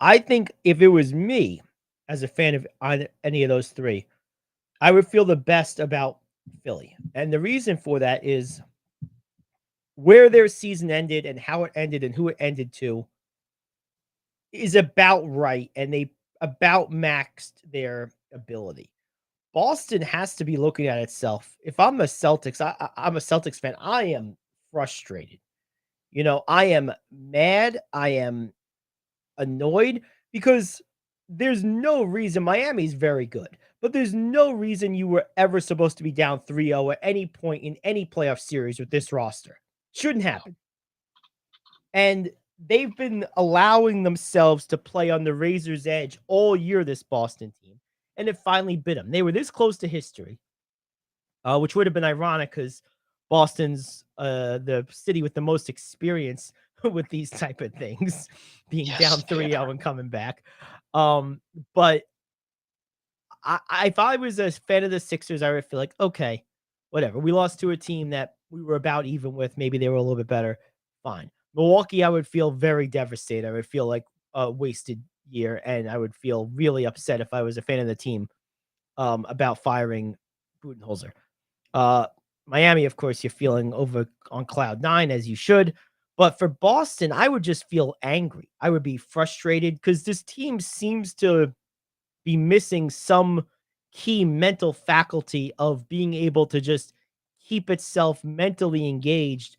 Speaker 1: I think if it was me as a fan of any of those 3, I would feel the best about Philly. And the reason for that is where their season ended and how it ended and who it ended to is about right. And they about maxed their ability. Boston has to be looking at itself. If I'm a Celtics, I'm a Celtics fan. I am frustrated. I am mad. I am annoyed because there's no reason. Miami's very good, but there's no reason you were ever supposed to be down 3-0 at any point in any playoff series with this roster. Shouldn't happen. And they've been allowing themselves to play on the razor's edge all year, this Boston team, and it finally bit them. They were this close to history, which would have been ironic because Boston's the city with the most experience with these type of things, being down 3-0 and coming back. But if I was a fan of the Sixers, I would feel like, okay, whatever. We lost to a team that we were about even with. Maybe they were a little bit better. Fine. Milwaukee, I would feel very devastated. I would feel like a wasted year, and I would feel really upset if I was a fan of the team about firing Budenholzer. Miami, of course, you're feeling over on cloud 9, as you should. But for Boston, I would just feel angry. I would be frustrated because this team seems to be missing some key mental faculty of being able to just keep itself mentally engaged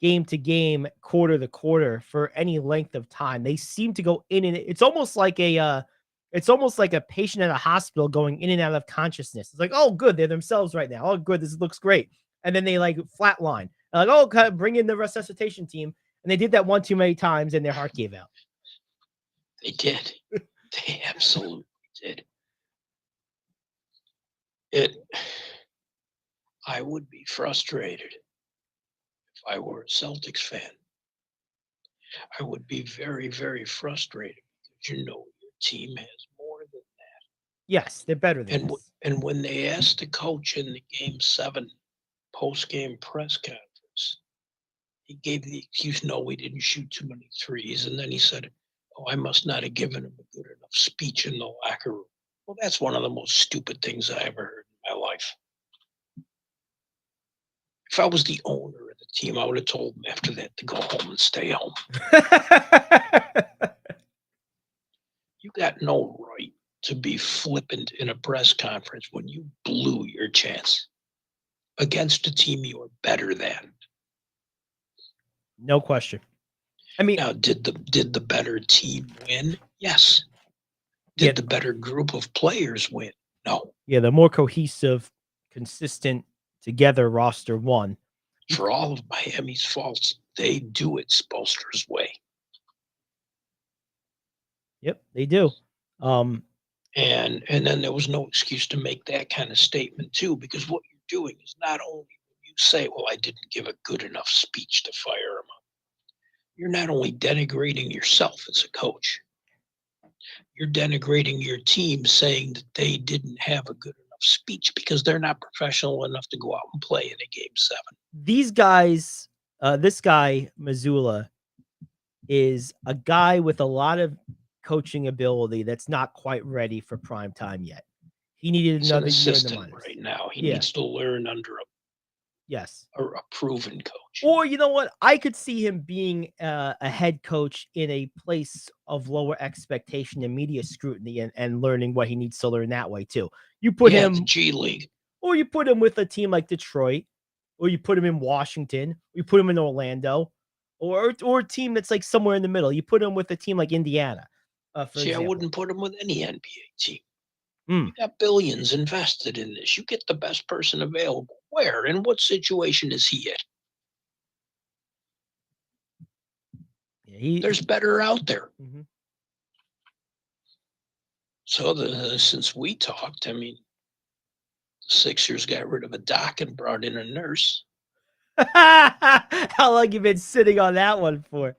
Speaker 1: game to game, quarter to quarter for any length of time. They seem to go in and it's almost like a patient at a hospital going in and out of consciousness. It's like, oh, good, they're themselves right now. Oh, good, this looks great. And then they like flatline. Like, oh, God, bring in the resuscitation team. And they did that one too many times, and their heart gave out.
Speaker 12: They did. They absolutely did. I would be frustrated if I were a Celtics fan. I would be very, very frustrated because your team has more than that.
Speaker 1: Yes, they're better than this.
Speaker 12: And when they asked the coach in the Game 7 post-game press conference, he gave the excuse, no, we didn't shoot too many threes. And then he said, oh, I must not have given him a good enough speech in the locker room. Well, that's one of the most stupid things I ever heard in my life. If I was the owner of the team, I would have told him after that to go home and stay home. You got no right to be flippant in a press conference when you blew your chance against a team you are better than.
Speaker 1: No question. I mean,
Speaker 12: now, did the better team win? Yes. Did the better group of players win? No.
Speaker 1: Yeah, the more cohesive, consistent, together roster won.
Speaker 12: For all of Miami's faults, they do it Spoelstra's way.
Speaker 1: Yep, they do.
Speaker 12: And then there was no excuse to make that kind of statement too, because what you're doing is not only when you say, well, I didn't give a good enough speech to fire him up. You're not only denigrating yourself as a coach, you're denigrating your team, saying that they didn't have a good enough speech because they're not professional enough to go out and play in a Game 7.
Speaker 1: These guys, this guy, Mazzulla, is a guy with a lot of coaching ability that's not quite ready for prime time yet. He needed another year in the minors.
Speaker 12: Right now. He needs to learn under a proven coach.
Speaker 1: Or you know what? I could see him being a head coach in a place of lower expectation and media scrutiny and learning what he needs to learn that way too. You put him
Speaker 12: the G League.
Speaker 1: Or you put him with a team like Detroit, or you put him in Washington, or you put him in Orlando, or a team that's like somewhere in the middle. You put him with a team like Indiana. For example.
Speaker 12: I wouldn't put him with any NBA team. You got billions invested in this. You get the best person available. Where? In what situation is he in? There's better out there.
Speaker 1: Mm-hmm.
Speaker 12: So since we talked, I mean, the Sixers got rid of a doc and brought in a nurse.
Speaker 1: How long you been sitting on that one for?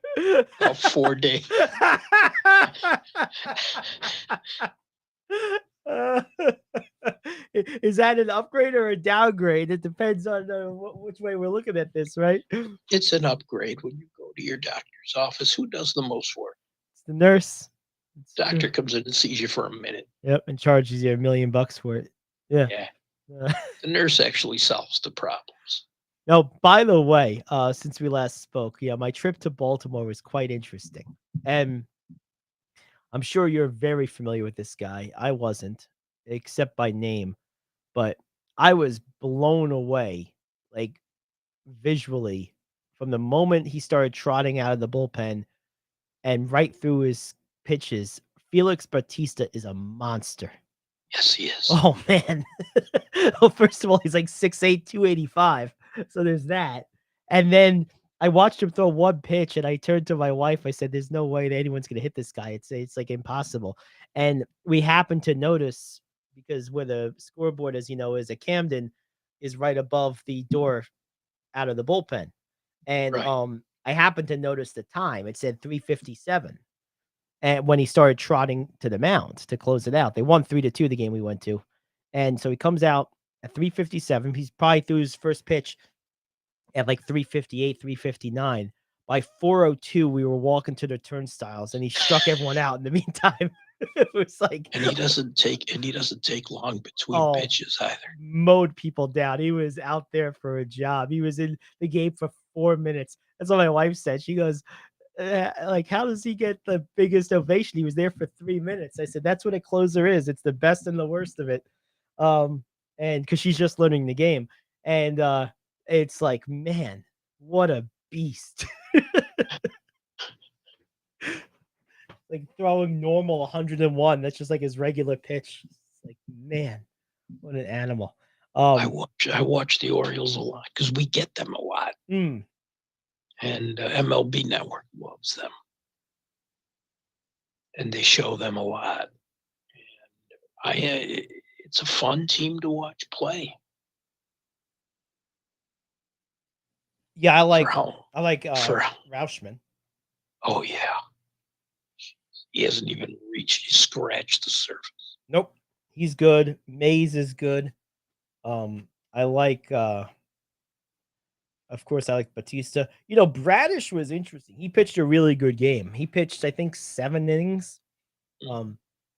Speaker 12: 4 days.
Speaker 1: Is that an upgrade or a downgrade? It depends on which way we're looking at this, right?
Speaker 12: It's an upgrade when you go to your doctor's office. Who does the most work?
Speaker 1: It's the nurse.
Speaker 12: Doctor comes in and sees you for a minute.
Speaker 1: Yep, and charges you $1 million for it. Yeah.
Speaker 12: The nurse actually solves the problems.
Speaker 1: Now, by the way, since we last spoke, my trip to Baltimore was quite interesting. And I'm sure you're very familiar with this guy. I wasn't, except by name. But I was blown away, like, visually, from the moment he started trotting out of the bullpen and right through his pitches. Felix Bautista is a monster.
Speaker 12: Yes, he is.
Speaker 1: Oh, man. Well, first of all, he's like 6'8", 285. So there's that. And then I watched him throw one pitch, and I turned to my wife. I said, there's no way that anyone's going to hit this guy. It's like impossible. And we happened to notice, because where the scoreboard, as you know, is at Camden, is right above the door out of the bullpen. And I happened to notice the time. It said 3:57. And when he started trotting to the mound to close it out, they won 3-2 the game we went to. And so he comes out at 3:57. He's probably threw his first pitch at like 3:58, 3:59. By 4:02, we were walking to the turnstiles, and he struck everyone out in the meantime. It was like,
Speaker 12: and he doesn't take long between pitches either.
Speaker 1: Mowed people down. He was out there for a job. He was in the game for 4 minutes. That's what my wife said. She goes, like, how does he get the biggest ovation? He was there for 3 minutes. I said, that's what a closer is. It's the best and the worst of it. And because she's just learning the game. And it's like, man, what a beast. Like throwing normal 101. That's just like his regular pitch. It's like, man, what an animal.
Speaker 12: I watch the Orioles a lot because we get them a lot.
Speaker 1: And
Speaker 12: MLB Network loves them. And they show them a lot. And it's a fun team to watch play.
Speaker 1: Yeah, I like Rauschman.
Speaker 12: Oh yeah. He hasn't even scratched the surface.
Speaker 1: Nope. He's good. Mays is good. I like of course I like Batista. Bradish was interesting. He pitched a really good game. He pitched, I think, 7 innings. It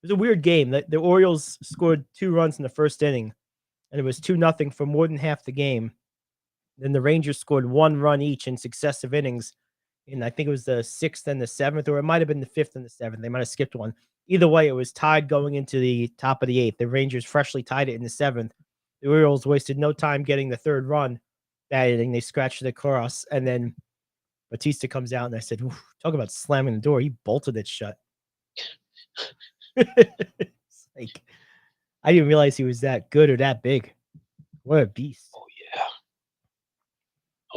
Speaker 1: was a weird game. The Orioles scored 2 runs in the first inning, and it was 2-0 for more than half the game. Then the Rangers scored 1 run each in successive innings. And I think it was the 6th and the 7th, or it might have been the 5th and the 7th. They might have skipped one. Either way, it was tied going into the top of the 8th. The Rangers freshly tied it in the 7th. The Orioles wasted no time getting the 3rd run that inning. They scratched it across, and then Batista comes out, and I said, talk about slamming the door. He bolted it shut. It's like, I didn't realize he was that good or that big. What a beast.
Speaker 12: Oh, yeah.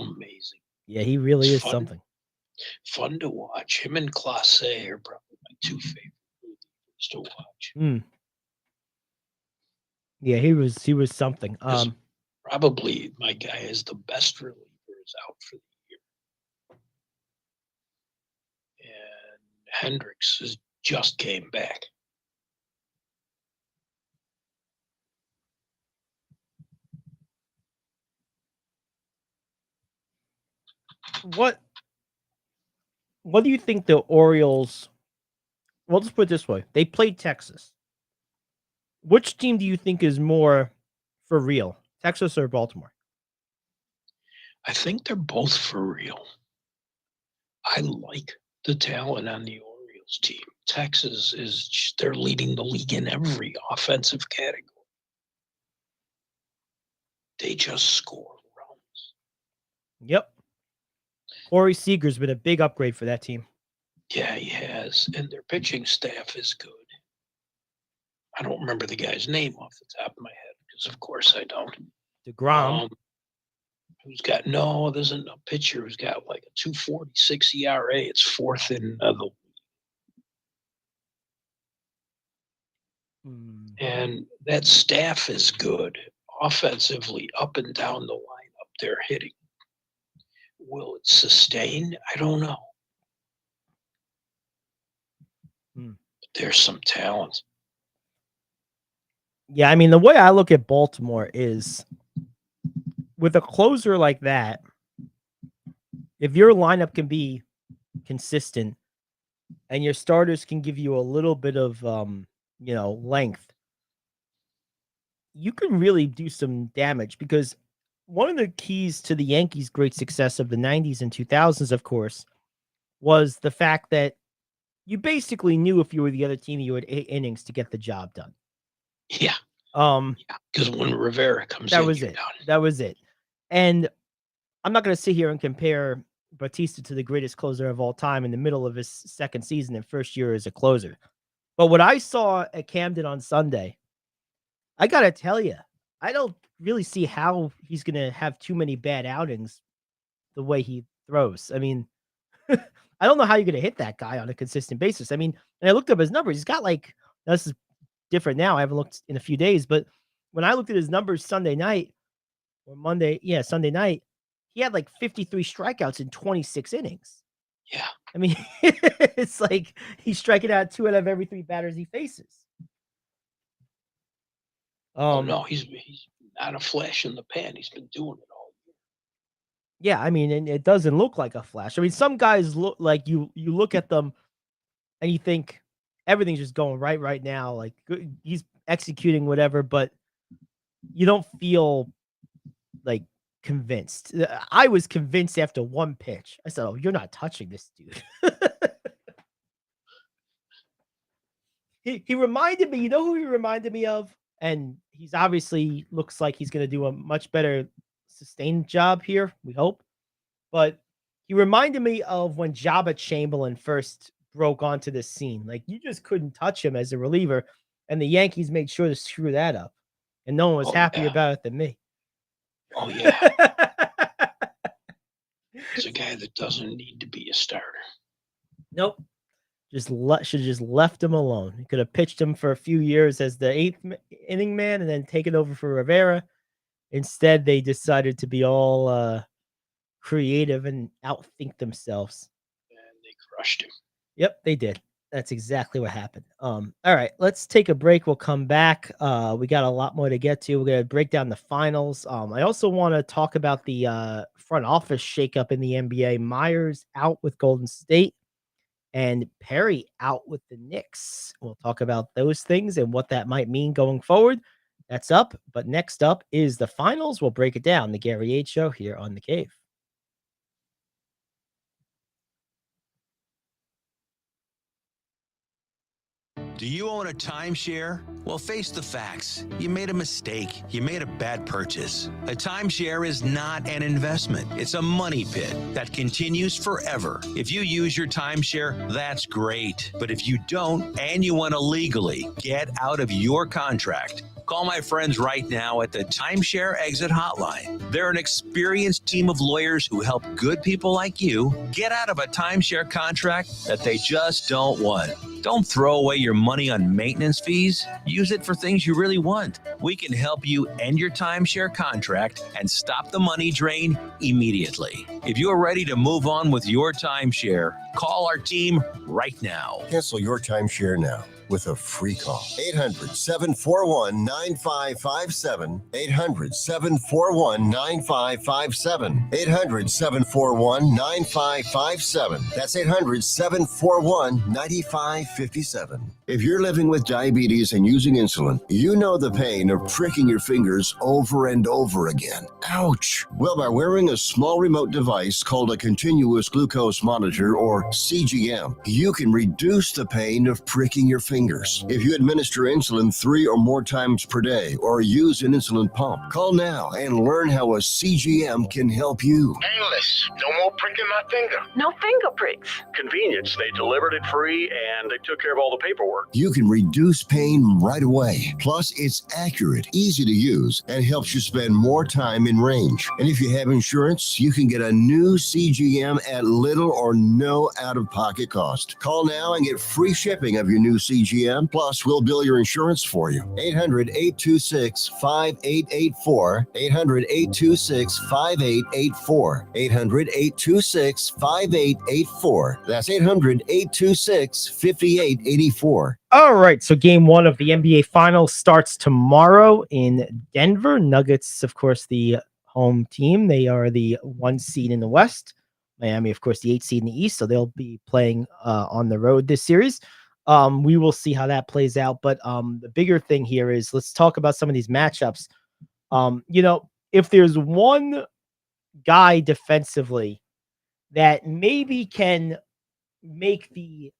Speaker 12: Amazing.
Speaker 1: Yeah, he really is something.
Speaker 12: Fun to watch. Him and Clase are probably my 2 favorite movies to watch.
Speaker 1: Yeah, he was something.
Speaker 12: Probably my guy is the best reliever is out for the year. And Hendricks has just came back.
Speaker 1: What do you think the Orioles? Well, let's put it this way: they played Texas. Which team do you think is more for real, Texas or Baltimore?
Speaker 12: I think they're both for real. I like the talent on the Orioles team. Texas they're leading the league in every offensive category. They just score runs.
Speaker 1: Yep. Corey Seager's been a big upgrade for that team.
Speaker 12: Yeah, he has. And their pitching staff is good. I don't remember the guy's name off the top of my head because, of course, I don't.
Speaker 1: DeGrom.
Speaker 12: There's a pitcher who's got like a 2.46 ERA. It's 4th in the league. And that staff is good offensively up and down the lineup. They're hitting. Will it sustain? I don't know. But there's some talent.
Speaker 1: Yeah, I mean, the way I look at Baltimore is with a closer like that, if your lineup can be consistent and your starters can give you a little bit of, length, you can really do some damage because one of the keys to the Yankees' great success of the 90s and 2000s, of course, was the fact that you basically knew if you were the other team, you had 8 innings to get the job done.
Speaker 12: Yeah. Because when Rivera comes
Speaker 1: that
Speaker 12: in,
Speaker 1: was
Speaker 12: you're
Speaker 1: it.
Speaker 12: done.
Speaker 1: That was it. And I'm not going to sit here and compare Batista to the greatest closer of all time in the middle of his 2nd season and first year as a closer. But what I saw at Camden on Sunday, I got to tell you, I don't really see how he's going to have too many bad outings the way he throws. I mean, I don't know how you're going to hit that guy on a consistent basis. I mean, and I looked up his numbers. He's got this is different now. I haven't looked in a few days, but when I looked at his numbers Sunday night or Sunday night, he had 53 strikeouts in 26 innings.
Speaker 12: Yeah.
Speaker 1: I mean, it's like he's striking out 2 out of every 3 batters he faces.
Speaker 12: No, he's not a flash in the pan. He's been doing it all year.
Speaker 1: Yeah, I mean, and it doesn't look like a flash. I mean, some guys look like you look at them and you think, everything's just going right now. Like he's executing whatever, but you don't feel like convinced. I was convinced after one pitch. I said, "Oh, you're not touching this dude." He reminded me, you know who he reminded me of? And he's obviously looks like he's going to do a much better sustained job here, we hope. But he reminded me of when Jabba Chamberlain first broke onto the scene. Like you just couldn't touch him as a reliever, and the Yankees made sure to screw that up. And no one was happier about it than me.
Speaker 12: Oh yeah. It's a guy that doesn't need to be a starter.
Speaker 1: Nope. Should have just left him alone. He could have pitched him for a few years as the 8th inning man and then taken over for Rivera. Instead, they decided to be all creative and outthink themselves.
Speaker 12: And they crushed him.
Speaker 1: Yep, they did. That's exactly what happened. All right, let's take a break. We'll come back. We got a lot more to get to. We're going to break down the finals. I also want to talk about the front office shakeup in the NBA. Myers out with Golden State and Perry out with the Knicks. We'll talk about those things and what that might mean going forward. That's up. But next up is the finals. We'll break it down. The Gary Ayd Show here on The Cave.
Speaker 2: Do you own a timeshare? Well, face the facts. You made a mistake. You made a bad purchase. A timeshare is not an investment. It's a money pit that continues forever. If you use your timeshare, that's great. But if you don't and you want to legally get out of your contract, call my friends right now at the Timeshare Exit Hotline. They're an experienced team of lawyers who help good people like you get out of a timeshare contract that they just don't want. Don't throw away your money on maintenance fees. Use it for things you really want. We can help you end your timeshare contract and stop the money drain immediately. If you are ready to move on with your timeshare, call our team right now.
Speaker 3: Cancel your timeshare now with a free call. 800-741-9557. 800-741-9557. 800-741-9557. That's 800-741-9557. If you're living with diabetes and using insulin, you know the pain of pricking your fingers over and over again. Ouch! Well, by wearing a small remote device called a continuous glucose monitor, or CGM, you can reduce the pain of pricking your fingers. If you administer insulin 3 or more times per day or use an insulin pump, call now and learn how a CGM can help you.
Speaker 4: Painless. No more pricking my finger.
Speaker 11: No finger pricks.
Speaker 4: Convenience. They delivered it free and they took care of all the paperwork.
Speaker 3: You can reduce pain right away. Plus, it's accurate, easy to use, and helps you spend more time in range. And if you have insurance, you can get a new CGM at little or no out-of-pocket cost. Call now and get free shipping of your new CGM. Plus, we'll bill your insurance for you. 800-826-5884. 800-826-5884. 800-826-5884. That's 800-826-5884.
Speaker 1: All right, so game 1 of the NBA Finals starts tomorrow in Denver. Nuggets, of course, the home team. They are the 1 seed in the West. Miami, of course, the 8 seed in the East. So they'll be playing on the road this series. We will see how that plays out. But the bigger thing here is let's talk about some of these matchups. If there's one guy defensively that maybe can make the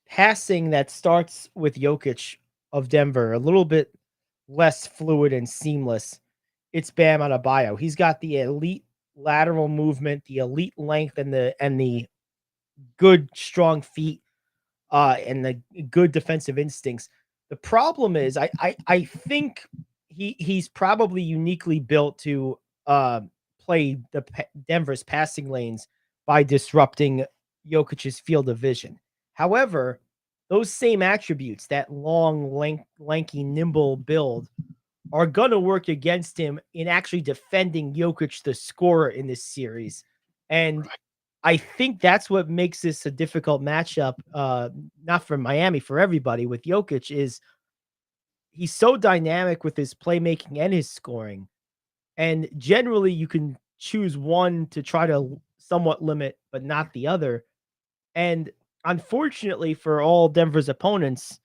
Speaker 1: passing that starts with Jokic of Denver a little bit less fluid and seamless, it's Bam Adebayo. He's got the elite lateral movement, the elite length, and the good strong feet. And the good defensive instincts. The problem is, I think he's probably uniquely built to play Denver's passing lanes by disrupting Jokic's field of vision. However, those same attributes, that long, lanky, nimble build, are going to work against him in actually defending Jokic, the scorer in this series. And I think that's what makes this a difficult matchup, not for Miami, for everybody with Jokic, is he's so dynamic with his playmaking and his scoring. And generally you can choose one to try to somewhat limit, but not the other. And unfortunately for all Denver's opponents,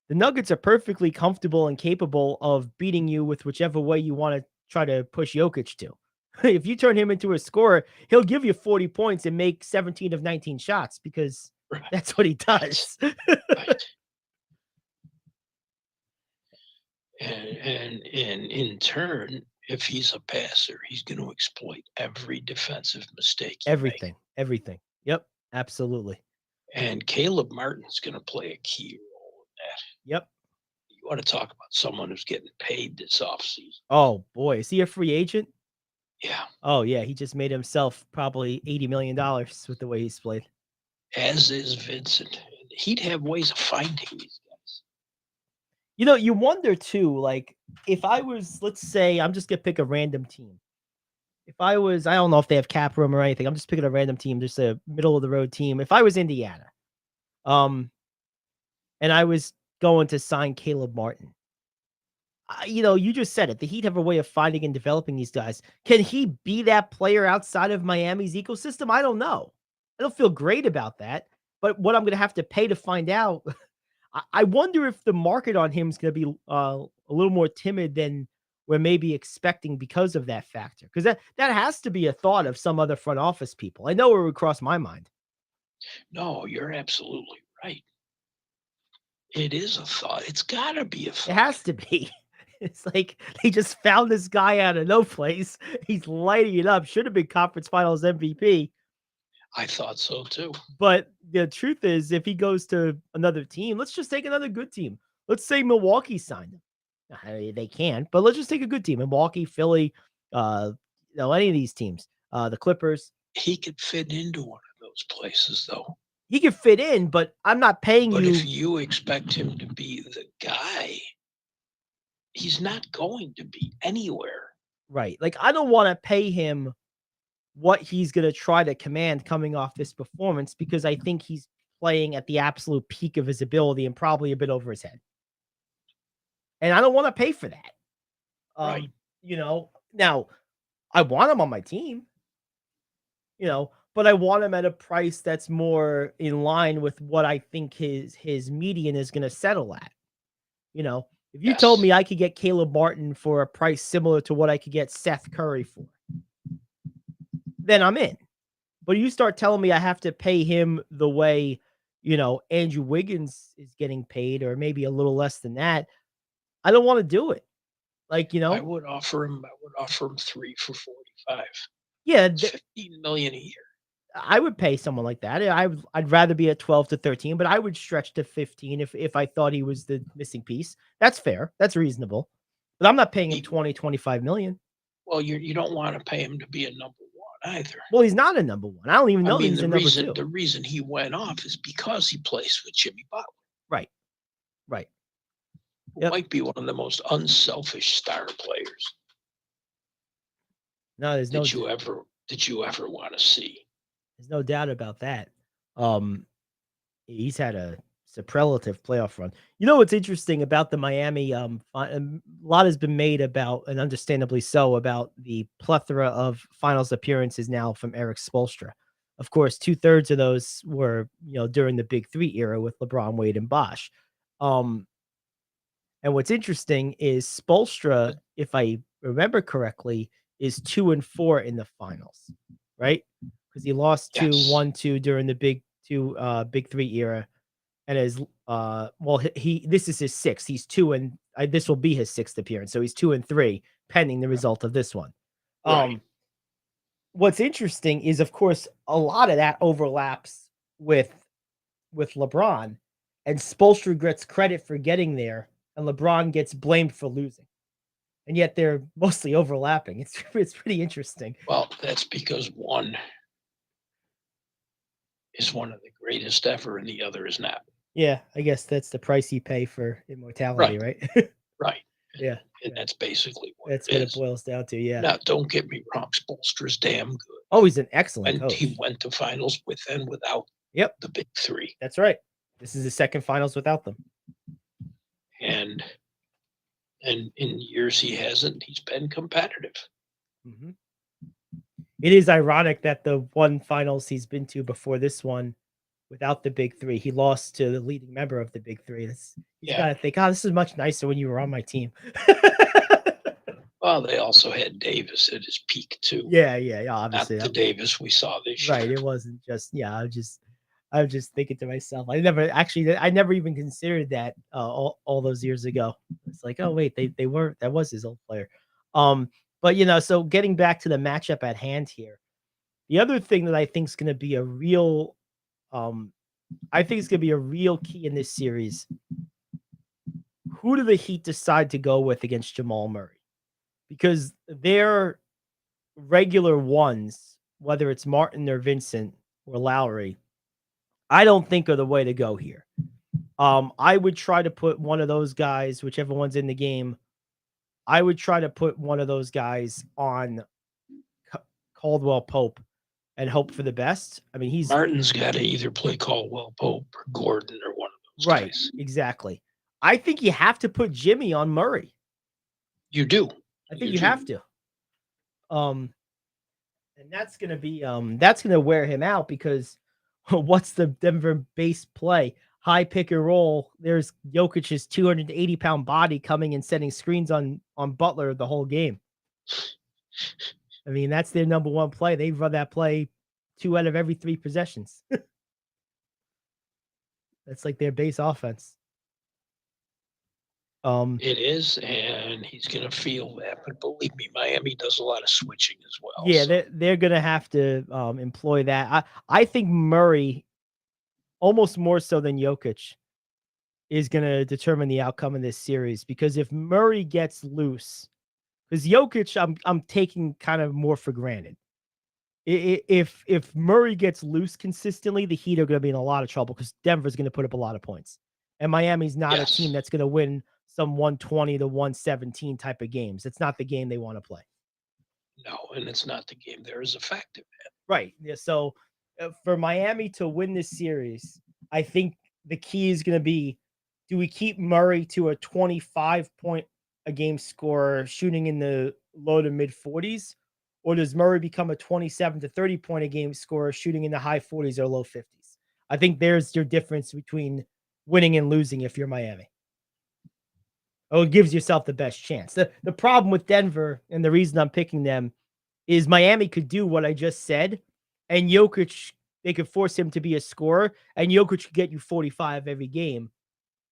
Speaker 1: the Nuggets are perfectly comfortable and capable of beating you with whichever way you want to try to push Jokic to. If you turn him into a scorer, he'll give you 40 points and make 17 of 19 shots because that's what he does.
Speaker 12: Right. And in turn, if he's a passer, he's going to exploit every defensive mistake you make.
Speaker 1: Everything. Yep, absolutely.
Speaker 12: And Caleb Martin's going to play a key role in that.
Speaker 1: Yep.
Speaker 12: You want to talk about someone who's getting paid this offseason.
Speaker 1: Oh, boy. Is he a free agent?
Speaker 12: Yeah.
Speaker 1: Oh, yeah. He just made himself probably $80 million with the way he's played.
Speaker 12: As is Vincent. He'd have ways of finding these guys.
Speaker 1: You know, you wonder, too, like, if I was, let's say, I'm just going to pick a random team. If I was, I don't know if they have cap room or anything. I'm just picking a random team, just a middle of the road team. If I was Indiana, and I was going to sign Caleb Martin, you know, you just said it. The Heat have a way of finding and developing these guys. Can he be that player outside of Miami's ecosystem? I don't know. I don't feel great about that. But what I'm going to have to pay to find out, I wonder if the market on him is going to be a little more timid than we're maybe expecting because of that factor. Because that has to be a thought of some other front office people. I know it would cross my mind.
Speaker 12: No, you're absolutely right. It is a thought. It's got to be a thought.
Speaker 1: It has to be. It's like they just found this guy out of no place. He's lighting it up. Should have been conference finals MVP.
Speaker 12: I thought so too.
Speaker 1: But the truth is, if he goes to another team, let's just take another good team. Let's say Milwaukee signed him. They can't, but let's just take a good team. Milwaukee, Philly, any of these teams, the Clippers.
Speaker 12: He could fit into one of those places, though.
Speaker 1: He could fit in, but I'm not paying you.
Speaker 12: But if you expect him to be the guy, he's not going to be anywhere.
Speaker 1: Right. Like, I don't want to pay him what he's going to try to command coming off this performance because I think he's playing at the absolute peak of his ability and probably a bit over his head. And I don't want to pay for that.
Speaker 12: Right.
Speaker 1: You know, now I want him on my team, you know, but I want him at a price that's more in line with what I think his median is going to settle at. You know, if you told me I could get Caleb Martin for a price similar to what I could get Seth Curry for, then I'm in. But you start telling me I have to pay him the way, you know, Andrew Wiggins is getting paid, or maybe a little less than that. I don't want to do it. Like, you know,
Speaker 12: I would offer him 3 for 45.
Speaker 1: Yeah,
Speaker 12: $15 million a year.
Speaker 1: I would pay someone like that. I'd rather be at 12 to 13, but I would stretch to 15 if I thought he was the missing piece. That's fair. That's reasonable. But I'm not paying him 20, 25 million.
Speaker 12: Well, you don't want to pay him to be a number one either.
Speaker 1: Well, he's not a number one. I don't even know he's a number two.
Speaker 12: The reason he went off is because he plays with Jimmy Butler.
Speaker 1: Right. Right.
Speaker 12: Who might be one of the most unselfish star players.
Speaker 1: No, there's no.
Speaker 12: Did you ever want to see?
Speaker 1: There's no doubt about that. He's had a superlative playoff run. You know what's interesting about the Miami? A lot has been made about, and understandably so, about the plethora of finals appearances now from Eric Spoelstra. Of course, 2/3 of those were, you know, during the Big Three era with LeBron, Wade, and Bosh. And what's interesting is Spoelstra, if I remember correctly, is 2-4 in the finals, right? Because he lost 1-2 during the Big Three era, and is this is his sixth. He's 2 and this will be his sixth appearance, so he's 2-3 pending the result of this one.
Speaker 12: Right.
Speaker 1: What's interesting is, of course, a lot of that overlaps with LeBron, and Spoelstra gets credit for getting there, and LeBron gets blamed for losing. And yet they're mostly overlapping. It's pretty interesting.
Speaker 12: Well, that's because one is one of the greatest ever and the other is not.
Speaker 1: Yeah, I guess that's the price you pay for immortality, right?
Speaker 12: Right.
Speaker 1: Yeah.
Speaker 12: And that's basically what
Speaker 1: that's
Speaker 12: it
Speaker 1: what
Speaker 12: is.
Speaker 1: it boils down to, yeah.
Speaker 12: Now, don't get me wrong, Spoelstra's damn good.
Speaker 1: Oh, he's an excellent
Speaker 12: And
Speaker 1: coach.
Speaker 12: he went to finals with and without the Big Three.
Speaker 1: That's right. This is the second finals without them.
Speaker 12: And in years he hasn't, he's been competitive.
Speaker 1: Mm-hmm. It is ironic that the one finals he's been to before this one without the big three. He lost to the leading member of the big three. You
Speaker 12: Yeah.
Speaker 1: gotta think, oh, this is much nicer when you were on my team.
Speaker 12: Well, they also had Davis at his peak too.
Speaker 1: Yeah, obviously.
Speaker 12: Not the Davis we saw this
Speaker 1: Right.
Speaker 12: year.
Speaker 1: It wasn't just, I was just thinking to myself, I never even considered that all those years ago. It's like, oh wait, they were, that was his old player. But so getting back to the matchup at hand here, the other thing that I think is going to be a real, I think it's going to be a real key in this series. Who do the Heat decide to go with against Jamal Murray? Because their regular ones, whether it's Martin or Vincent or Lowry, I don't think are the way to go here. I would try to put one of those guys, whichever one's in the game, I would try to put one of those guys on Caldwell Pope and hope for the best. I mean,
Speaker 12: Martin's got to either play Caldwell Pope or Gordon or one of those guys.
Speaker 1: Exactly. I think you have to put Jimmy on Murray.
Speaker 12: You do.
Speaker 1: I think you have to. And that's gonna be that's gonna wear him out because what's the Denver base play? High pick and roll. There's Jokic's 280-pound body coming and setting screens on Butler the whole game. I mean, that's their number one play. They run that play 2 out of every 3 possessions. That's like their base offense.
Speaker 12: It is, and he's going to feel that. But believe me, Miami does a lot of switching as well.
Speaker 1: Yeah, so they're going to have to employ that. I think Murray, almost more so than Jokic, is going to determine the outcome of this series. Because if Murray gets loose, because Jokic, I'm taking kind of more for granted. If Murray gets loose consistently, the Heat are going to be in a lot of trouble because Denver's going to put up a lot of points. And Miami's not a team that's going to win some 120 to 117 type of games. It's not the game they want to play.
Speaker 12: No, and it's not the game they're as effective at.
Speaker 1: Right. Yeah. So for Miami to win this series, I think the key is going to be, do we keep Murray to a 25-point a game scorer shooting in the low to mid 40s? Or does Murray become a 27 to 30 point a game scorer shooting in the high 40s or low 50s? I think there's your difference between winning and losing if you're Miami. Oh, it gives yourself the best chance. The problem with Denver, and the reason I'm picking them, is Miami could do what I just said, and Jokic, they could force him to be a scorer, and Jokic could get you 45 every game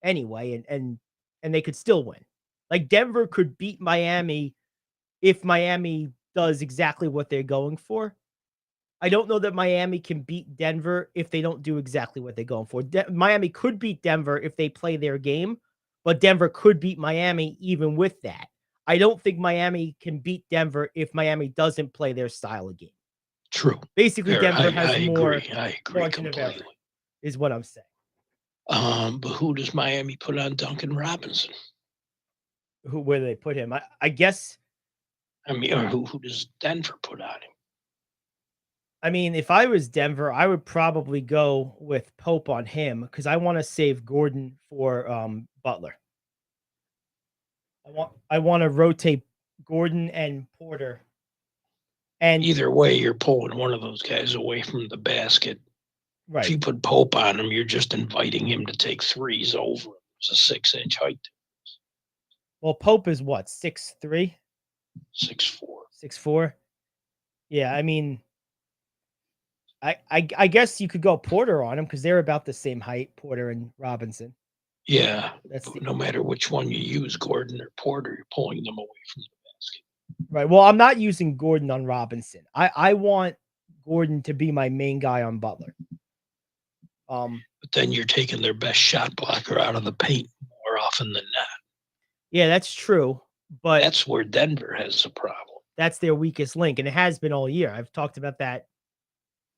Speaker 1: anyway, and they could still win. Like Denver could beat Miami if Miami does exactly what they're going for. I don't know that Miami can beat Denver if they don't do exactly what they're going for. Miami could beat Denver if they play their game, but Denver could beat Miami even with that. I don't think Miami can beat Denver if Miami doesn't play their style of game.
Speaker 12: True.
Speaker 1: Basically, Denver has more
Speaker 12: I agree completely.
Speaker 1: Is what I'm saying.
Speaker 12: But who does Miami put on Duncan Robinson?
Speaker 1: Where do they put him? I guess.
Speaker 12: I mean, or who does Denver put on him?
Speaker 1: I mean, if I was Denver, I would probably go with Pope on him because I want to save Gordon for Butler. I want to rotate Gordon and Porter. And
Speaker 12: either way, you're pulling one of those guys away from the basket.
Speaker 1: Right.
Speaker 12: If you put Pope on him, you're just inviting him to take threes over him. It's a 6-inch height.
Speaker 1: Well, Pope is what, 6'3"?
Speaker 12: 6'4".
Speaker 1: 6'4". Yeah, I mean, I guess you could go Porter on him because they're about the same height, Porter and Robinson.
Speaker 12: Yeah, no matter which one you use, Gordon or Porter, you're pulling them away from the basket.
Speaker 1: Right. Well, I'm not using Gordon on Robinson. I want Gordon to be my main guy on Butler.
Speaker 12: But then you're taking their best shot blocker out of the paint more often than not.
Speaker 1: Yeah, that's true. But
Speaker 12: that's where Denver has a problem.
Speaker 1: That's their weakest link, and it has been all year. I've talked about that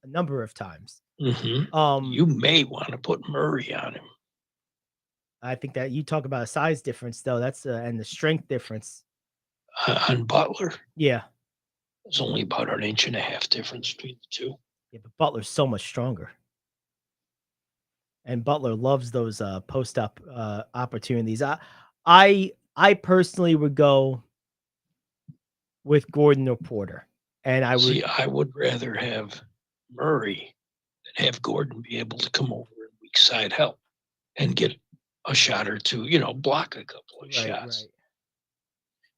Speaker 1: a number of times.
Speaker 12: Mm-hmm. You may want to put Murray on him.
Speaker 1: I think that you talk about a size difference, though. That's and the strength difference
Speaker 12: on Butler.
Speaker 1: Yeah,
Speaker 12: there's only about 1.5 inches difference between the two.
Speaker 1: Yeah, but Butler's so much stronger, and Butler loves those post-up opportunities. I personally would go with Gordon or Porter, and I would.
Speaker 12: See, I would rather have Murray and have Gordon be able to come over and weak side help and get a shot or two, block a couple of shots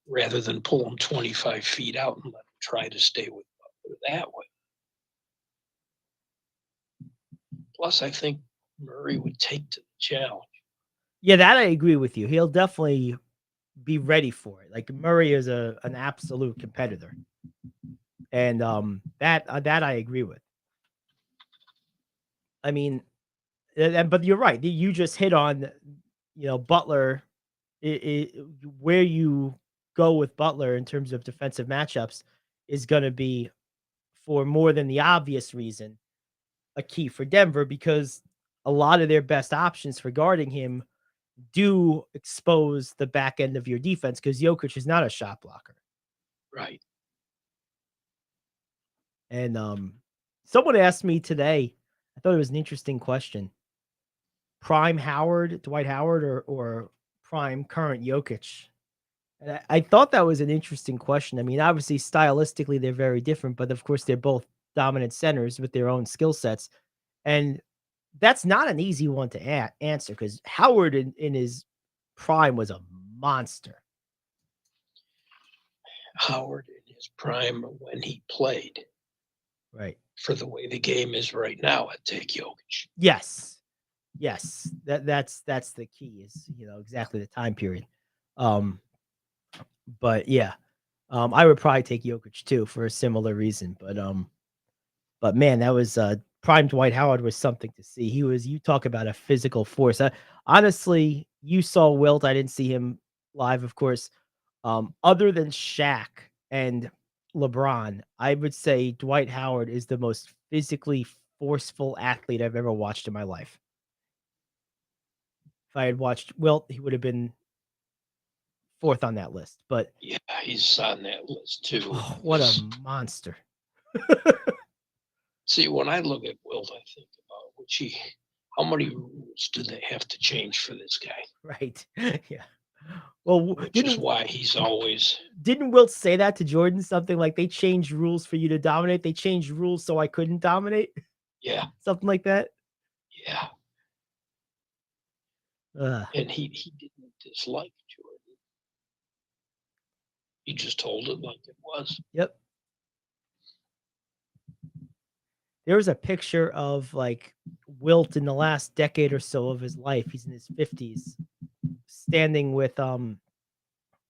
Speaker 12: rather than pull him 25 feet out and let him try to stay with Butler that way. Plus, I think Murray would take to the challenge.
Speaker 1: Yeah, that I agree with you. He'll definitely be ready for it. Like Murray is an absolute competitor, and that I agree with. I mean, but you're right. You just hit on, Butler. Where you go with Butler in terms of defensive matchups is going to be, for more than the obvious reason, a key for Denver, because a lot of their best options for guarding him do expose the back end of your defense, because Jokic is not a shot blocker.
Speaker 12: Right.
Speaker 1: And someone asked me today, I thought it was an interesting question. Prime Howard, Dwight Howard, or prime current Jokic? And I thought that was an interesting question. I mean, obviously, stylistically, they're very different, but of course, they're both dominant centers with their own skill sets. And that's not an easy one to answer, because Howard in his prime was a monster.
Speaker 12: Howard in his prime when he played.
Speaker 1: Right.
Speaker 12: For the way the game is right now, I'd take Jokic.
Speaker 1: Yes. That's the key, is exactly the time period. But yeah, I would probably take Jokic too for a similar reason. But man, that was prime Dwight Howard was something to see. You talk about a physical force. Honestly, you saw Wilt. I didn't see him live, of course. Other than Shaq and LeBron, I would say Dwight Howard is the most physically forceful athlete I've ever watched in my life. If I had watched Wilt, he would have been fourth on that list. But
Speaker 12: yeah, he's on that list too.
Speaker 1: Oh, what a monster.
Speaker 12: See, when I look at Wilt, I think about how many rules do they have to change for this guy?
Speaker 1: Right. Yeah. Well,
Speaker 12: which is why he's always.
Speaker 1: Didn't Wilt say that to Jordan? Something like, they changed rules for you to dominate. They changed rules so I couldn't dominate.
Speaker 12: Yeah.
Speaker 1: Something like that.
Speaker 12: Yeah. And he didn't dislike Jordan. He just told it like it was.
Speaker 1: Yep. There was a picture of like Wilt in the last decade or so of his life. He's in his 50s, standing with a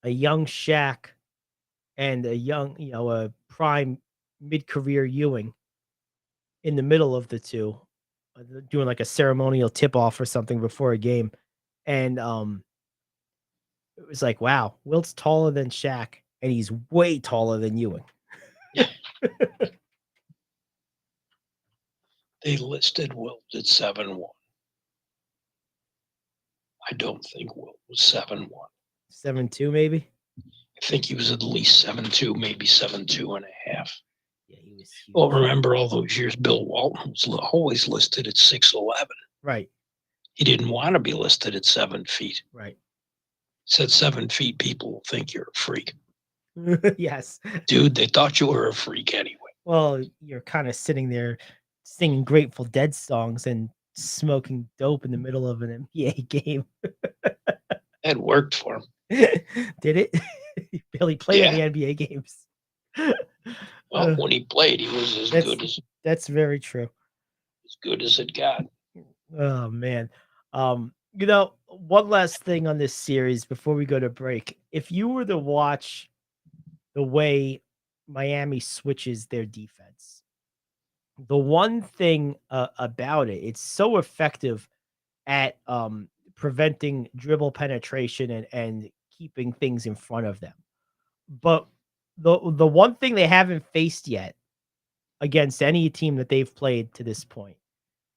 Speaker 1: young Shaq and a young, a prime mid-career Ewing in the middle of the two, doing like a ceremonial tip-off or something before a game. And it was like, wow, Wilt's taller than Shaq, and he's way taller than Ewing.
Speaker 12: They listed Wilt at 7'1". I don't think Wilt was 7'1".
Speaker 1: 7'2", maybe?
Speaker 12: I think he was at least 7'2", maybe 7'2 and a half.
Speaker 1: Yeah, he was huge.
Speaker 12: Well, remember all those years, Bill Walton was always listed at 6'11".
Speaker 1: Right.
Speaker 12: He didn't want to be listed at 7 feet.
Speaker 1: Right.
Speaker 12: Said 7 feet, people will think you're a freak.
Speaker 1: Yes.
Speaker 12: Dude, they thought you were a freak anyway.
Speaker 1: Well, you're kind of sitting there singing Grateful Dead songs and smoking dope in the middle of an NBA game.
Speaker 12: That worked for him.
Speaker 1: Did it? He barely played in the NBA games.
Speaker 12: Well, when he played, he was as good as.
Speaker 1: That's very true.
Speaker 12: As good as it got.
Speaker 1: Oh man. One last thing on this series before we go to break. If you were to watch the way Miami switches their defense, the one thing about it, it's so effective at preventing dribble penetration and keeping things in front of them. But the one thing they haven't faced yet against any team that they've played to this point,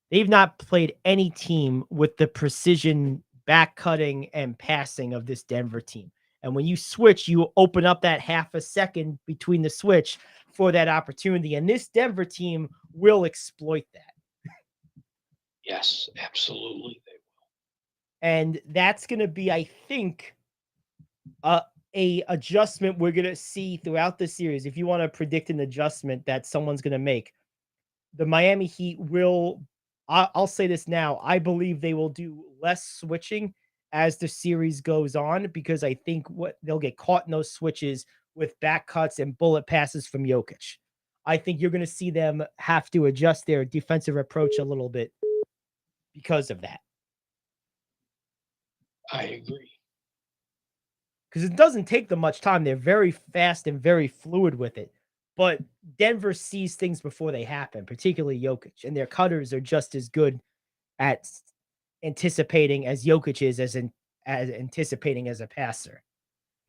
Speaker 1: they've not played any team with the precision back cutting and passing of this Denver team. And when you switch, you open up that half a second between the switch for that opportunity. And this Denver team will exploit that.
Speaker 12: Yes, absolutely. They will.
Speaker 1: And that's going to be, I think, a adjustment we're going to see throughout the series. If you want to predict an adjustment that someone's going to make, the Miami Heat will, I'll say this now, I believe they will do less switching as the series goes on, because I think they'll get caught in those switches with back cuts and bullet passes from Jokic. I think you're going to see them have to adjust their defensive approach a little bit because of that.
Speaker 12: I agree.
Speaker 1: Because it doesn't take them much time. They're very fast and very fluid with it. But Denver sees things before they happen, particularly Jokic, and their cutters are just as good at anticipating as Jokic is as anticipating as a passer.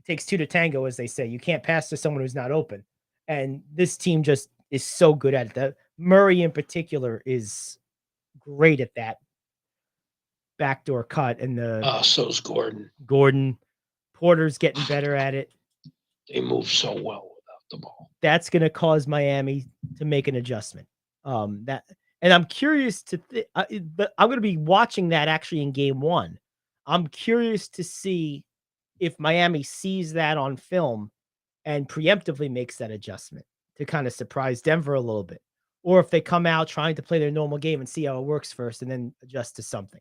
Speaker 1: It takes two to tango, as they say. You can't pass to someone who's not open. And this team just is so good at it. Murray in particular is great at that backdoor cut. And
Speaker 12: so's Gordon.
Speaker 1: Porter's getting better at it.
Speaker 12: They move so well without the ball.
Speaker 1: That's going to cause Miami to make an adjustment. And I'm curious but I'm going to be watching that actually in game 1. I'm curious to see if Miami sees that on film and preemptively makes that adjustment to kind of surprise Denver a little bit, or if they come out trying to play their normal game and see how it works first and then adjust to something.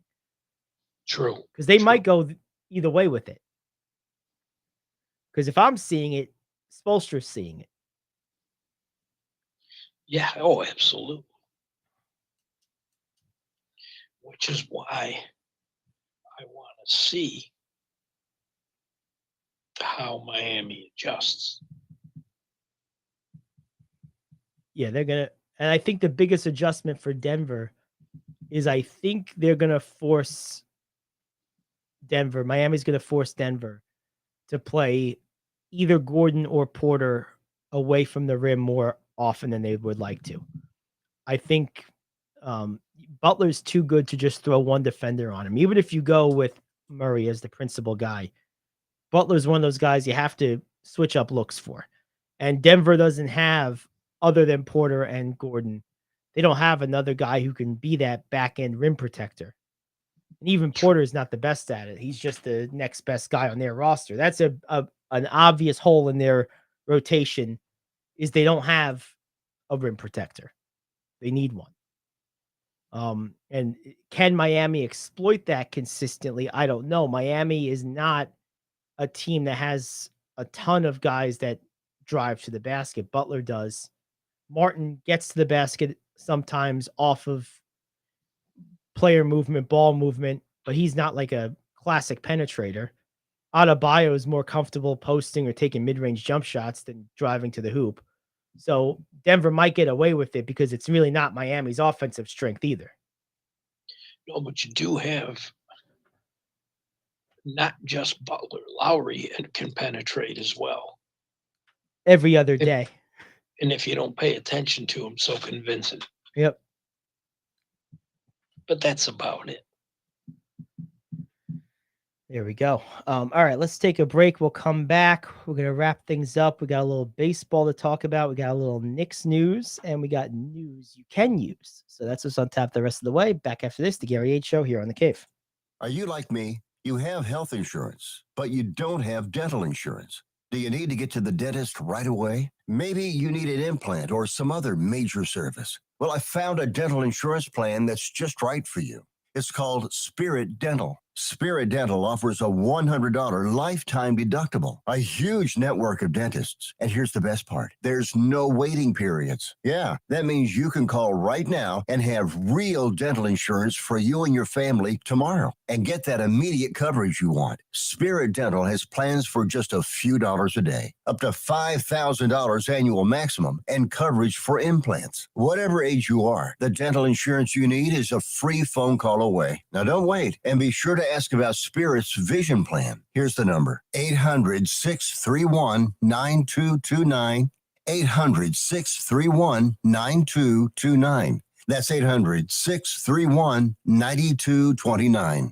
Speaker 12: True.
Speaker 1: Because they might go either way with it. Because if I'm seeing it, Spoelstra's seeing it.
Speaker 12: Yeah, oh, absolutely. Which is why I want to see how Miami adjusts.
Speaker 1: Yeah, they're going to, and I think the biggest adjustment for Denver is I think they're going to force Miami's going to force Denver to play either Gordon or Porter away from the rim more often than they would like to. I think Butler's too good to just throw one defender on him. Even if you go with Murray as the principal guy, Butler's one of those guys you have to switch up looks for. And Denver doesn't have, other than Porter and Gordon, they don't have another guy who can be that back-end rim protector. And even Porter is not the best at it. He's just the next best guy on their roster. That's an obvious hole in their rotation, is they don't have a rim protector. They need one. And can Miami exploit that consistently? I don't know. Miami is not a team that has a ton of guys that drive to the basket. Butler does. Martin gets to the basket sometimes off of player movement, ball movement, but he's not like a classic penetrator. Adebayo is more comfortable posting or taking mid-range jump shots than driving to the hoop. So Denver might get away with it because it's really not Miami's offensive strength either.
Speaker 12: No, but you do have not just Butler. Lowry can penetrate as well.
Speaker 1: Every other day.
Speaker 12: And if you don't pay attention to him, so convincing.
Speaker 1: Yep.
Speaker 12: But that's about it.
Speaker 1: There we go. All right, let's take a break. We'll come back. We're going to wrap things up. We got a little baseball to talk about. We got a little Knicks news, and we got news you can use. So that's what's on tap the rest of the way. Back after this, the Gary Ayd Show here on The Cave.
Speaker 3: Are you like me? You have health insurance, but you don't have dental insurance. Do you need to get to the dentist right away? Maybe you need an implant or some other major service. Well, I found a dental insurance plan that's just right for you. It's called Spirit Dental. Spirit Dental offers a $100 lifetime deductible, a huge network of dentists. And here's the best part. There's no waiting periods. Yeah, that means you can call right now and have real dental insurance for you and your family tomorrow and get that immediate coverage you want. Spirit Dental has plans for just a few dollars a day, up to $5,000 annual maximum, and coverage for implants. Whatever age you are, the dental insurance you need is a free phone call away. Now don't wait, and be sure to ask about Spirit's vision plan. Here's the number: 800-631-9229. 800-631-9229. That's 800-631-9229.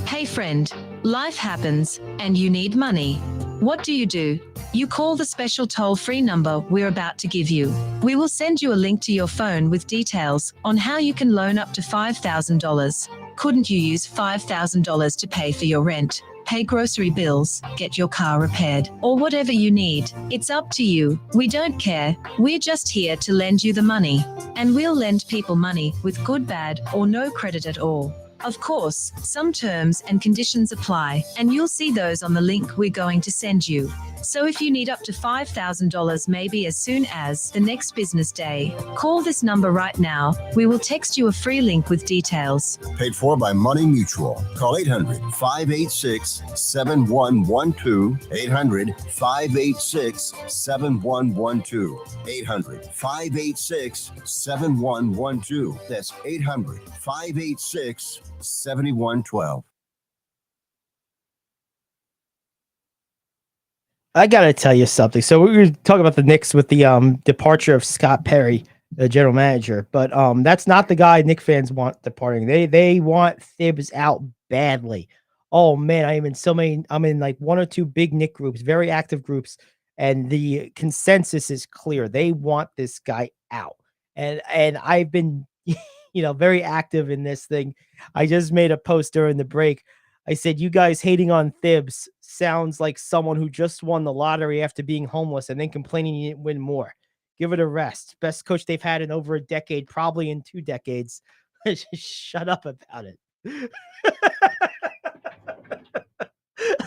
Speaker 5: Hey friend, life happens and you need money. What do? You call the special toll-free number we're about to give you. We will send you a link to your phone with details on how you can loan up to $5,000. Couldn't you use $5,000 to pay for your rent? pay grocery bills, get your car repaired, or whatever you need. It's up to you. We don't care. We're just here to lend you the money. And we'll lend people money with good, bad, or no credit at all. Of course, some terms and conditions apply, and you'll see those on the link we're going to send you. So if you need up to $5,000 maybe as soon as the next business day, call this number right now. We will text you a free link with details.
Speaker 3: Paid for by Money Mutual. Call 800-586-7112. 800-586-7112. 800-586-7112. That's 800-586-7112.
Speaker 1: I gotta tell you something. So we were talking about the Knicks with the departure of Scott Perry, the general manager, but that's not the guy Knicks fans want departing. They want Thibs out badly. Oh man, I'm in like one or two big Knicks groups, very active groups, and the consensus is clear. They want this guy out. And I've been very active in this thing. I just made a post during the break. I said, you guys hating on Thibs sounds like someone who just won the lottery after being homeless and then complaining you didn't win more. Give it a rest. Best coach they've had in over a decade, probably in 2 decades. Shut up about it.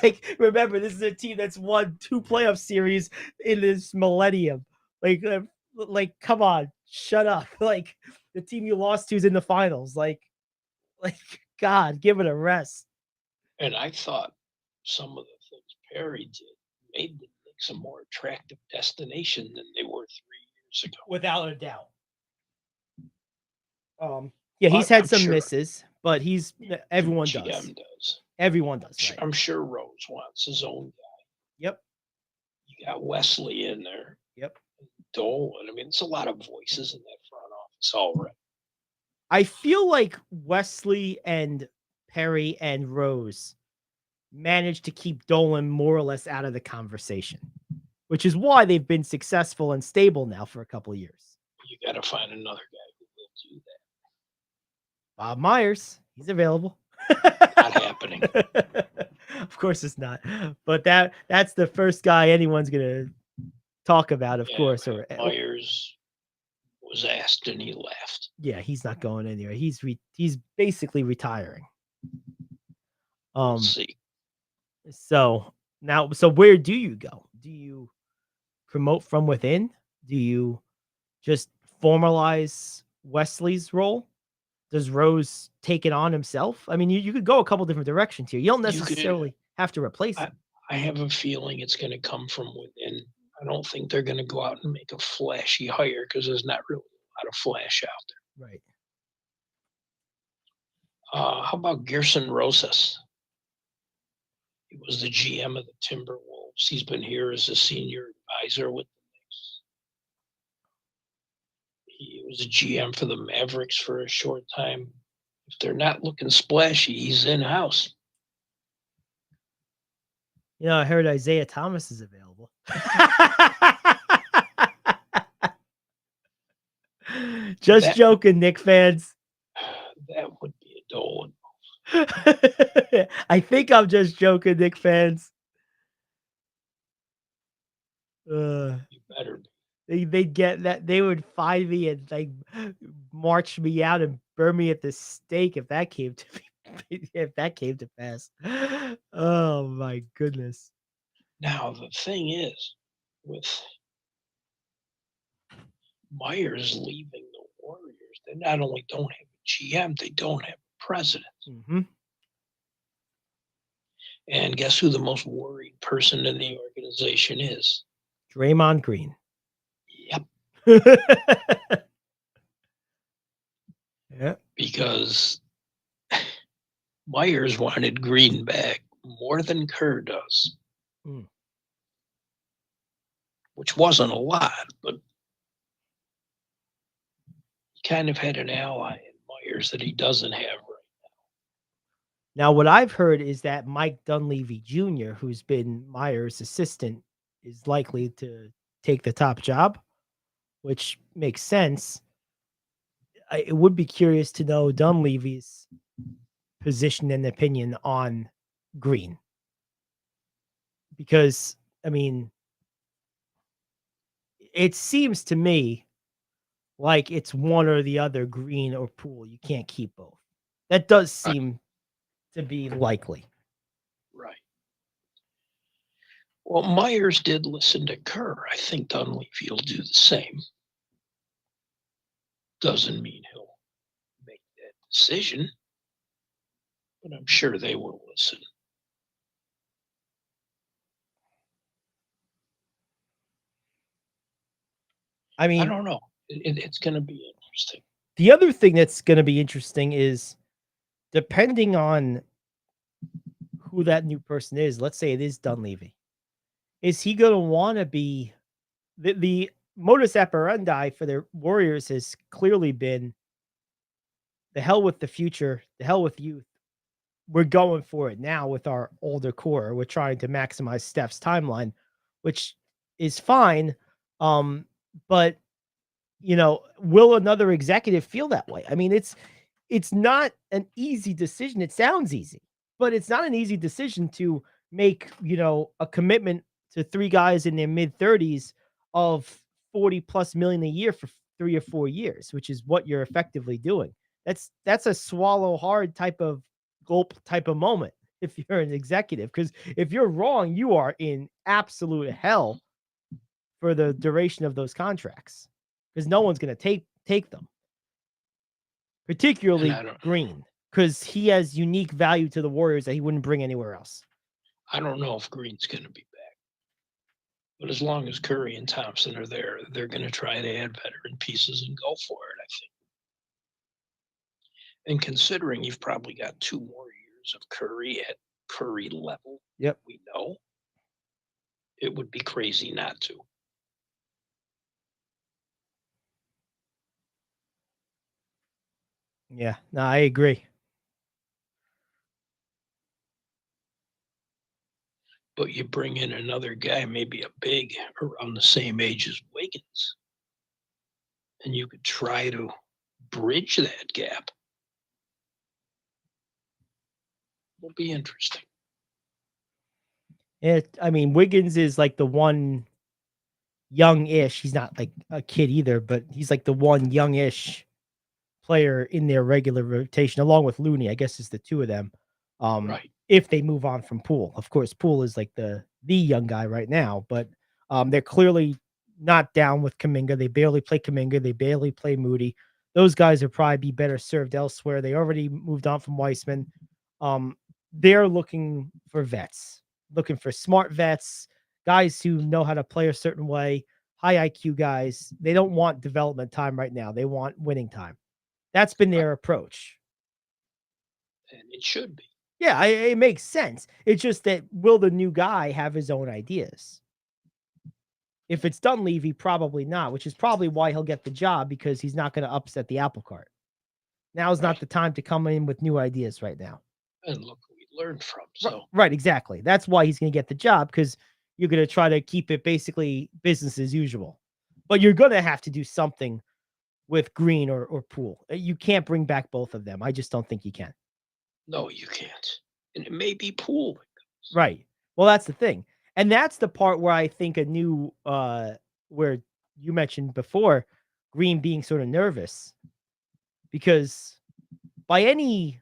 Speaker 1: Like, remember, this is a team that's won 2 playoff series in this millennium. Like, come on, shut up. Like, the team you lost to is in the finals. Like, God, give it a rest.
Speaker 12: And I thought some of the things Perry did made the Knicks a more attractive destination than they were 3 years ago.
Speaker 1: Without a doubt. Yeah, he's had some misses, but everyone
Speaker 12: GM
Speaker 1: does.
Speaker 12: does.
Speaker 1: Everyone does. Right?
Speaker 12: I'm sure Rose wants his own guy.
Speaker 1: Yep.
Speaker 12: You got Wesley in there.
Speaker 1: Yep.
Speaker 12: Dolan. I mean, it's a lot of voices in that front office already.
Speaker 1: I feel like Wesley and Perry and Rose managed to keep Dolan more or less out of the conversation, which is why they've been successful and stable now for a couple of years.
Speaker 12: You got to find another guy who will do that.
Speaker 1: Bob Myers, he's available.
Speaker 12: Not happening.
Speaker 1: Of course it's not. But that's the first guy anyone's going to talk about, of course. Or
Speaker 12: Myers was asked and he left.
Speaker 1: Yeah, he's not going anywhere. He's basically retiring.
Speaker 12: Let's see.
Speaker 1: So where do you go? Do you promote from within? Do you just formalize Wesley's role? Does Rose take it on himself? I mean, you could go a couple different directions here. You don't necessarily have to replace him.
Speaker 12: I have a feeling it's going to come from within. I don't think they're going to go out and make a flashy hire because there's not really a lot of flash out there.
Speaker 1: Right.
Speaker 12: How about Gerson Rosas? He was the GM of the Timberwolves. He's been here as a senior advisor with the Knicks. He was a GM for the Mavericks for a short time. If they're not looking splashy, he's in-house.
Speaker 1: I heard Isaiah Thomas is available. Just joking, Knicks fans.
Speaker 12: That would be a Dolan.
Speaker 1: I think I'm just joking, Knicks fans.
Speaker 12: You better be.
Speaker 1: They'd get that. They would find me and march me out and burn me at the stake if that came to pass. Oh my goodness.
Speaker 12: Now the thing is, with Myers leaving the Warriors, they not only don't have a GM, they don't have a president.
Speaker 1: Mm-hmm.
Speaker 12: And guess who the most worried person in the organization is?
Speaker 1: Draymond Green.
Speaker 12: Yep.
Speaker 1: Yeah.
Speaker 12: Because Myers wanted Green back more than Kerr does. Which wasn't a lot, but he kind of had an ally in Myers that he doesn't have right
Speaker 1: now. What I've heard is that Mike Dunleavy Jr., who's been Myers' assistant, is likely to take the top job, which makes sense. I would be curious to know Dunleavy's position and opinion on Green. because, I mean, it seems to me like it's one or the other, Green or Poole. You can't keep both. That does seem to be likely.
Speaker 12: Right. Well, Myers did listen to Kerr. I think Dunleavy will do the same. Doesn't mean he'll make that decision, but I'm sure they will listen.
Speaker 1: I mean,
Speaker 12: I don't know. It's going to be interesting.
Speaker 1: The other thing that's going to be interesting is, depending on who that new person is, let's say it is Dunleavy, is he going to want to be the modus operandi for the Warriors has clearly been the hell with the future, the hell with youth. We're going for it now with our older core. We're trying to maximize Steph's timeline, which is fine. But will another executive feel that way? I mean, it's not an easy decision. It sounds easy, but it's not an easy decision to make, a commitment to three guys in their mid-30s of 40 plus million a year for 3 or 4 years, which is what you're effectively doing. That's a swallow hard type of gulp type of moment if you're an executive, because if you're wrong, you are in absolute hell for the duration of those contracts, because no one's going to take them. Particularly Green, because he has unique value to the Warriors that he wouldn't bring anywhere else.
Speaker 12: I don't know if Green's going to be back, but as long as Curry and Thompson are there, they're going to try to add veteran pieces and go for it, I think. And considering you've probably got 2 more years of Curry at Curry level,
Speaker 1: yep,
Speaker 12: we know, it would be crazy not to.
Speaker 1: Yeah, no, I agree.
Speaker 12: But you bring in another guy, maybe a big, around the same age as Wiggins, and you could try to bridge that gap. Will be interesting.
Speaker 1: Wiggins is like the one young-ish. He's not like a kid either, but he's like the one young-ish player in their regular rotation, along with Looney. I guess is the two of them.
Speaker 12: Right.
Speaker 1: If they move on from Poole, of course, Poole is like the young guy right now, but they're clearly not down with Kuminga. They barely play Kuminga. They barely play Moody. Those guys would probably be better served elsewhere. They already moved on from Weissman. They're looking for vets, looking for smart vets, guys who know how to play a certain way, high IQ guys. They don't want development time right now. They want winning time. That's been their approach.
Speaker 12: And it should be.
Speaker 1: Yeah, it makes sense. It's just that, will the new guy have his own ideas? If it's Dunleavy, probably not, which is probably why he'll get the job, because he's not going to upset the apple cart. Now's not the time to come in with new ideas right now.
Speaker 12: And look who we learned from. So
Speaker 1: Right, exactly. That's why he's going to get the job, because you're going to try to keep it basically business as usual. But you're going to have to do something with Green or Poole. You can't bring back both of them. I just don't think you can.
Speaker 12: No, you can't. And it may be Poole.
Speaker 1: Right. Well, that's the thing. And that's the part where I think a new, where you mentioned before, Green being sort of nervous, because by any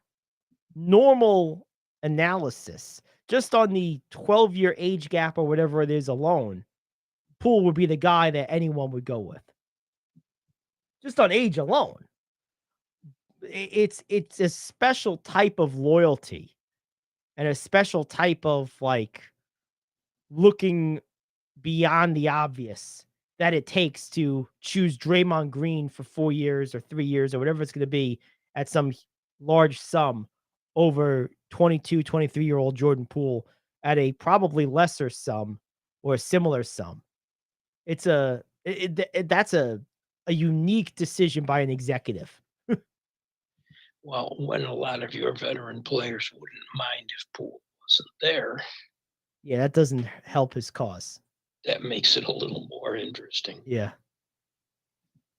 Speaker 1: normal analysis, just on the 12-year age gap or whatever it is alone, Poole would be the guy that anyone would go with. Just on age alone. It's a special type of loyalty and a special type of looking beyond the obvious that it takes to choose Draymond Green for 4 years or 3 years or whatever it's going to be at some large sum over 22, 23-year-old Jordan Poole at a probably lesser sum or a similar sum. It's that's a unique decision by an executive.
Speaker 12: Well, when a lot of your veteran players wouldn't mind if Poole wasn't there.
Speaker 1: Yeah, that doesn't help his cause.
Speaker 12: That makes it a little more interesting.
Speaker 1: Yeah.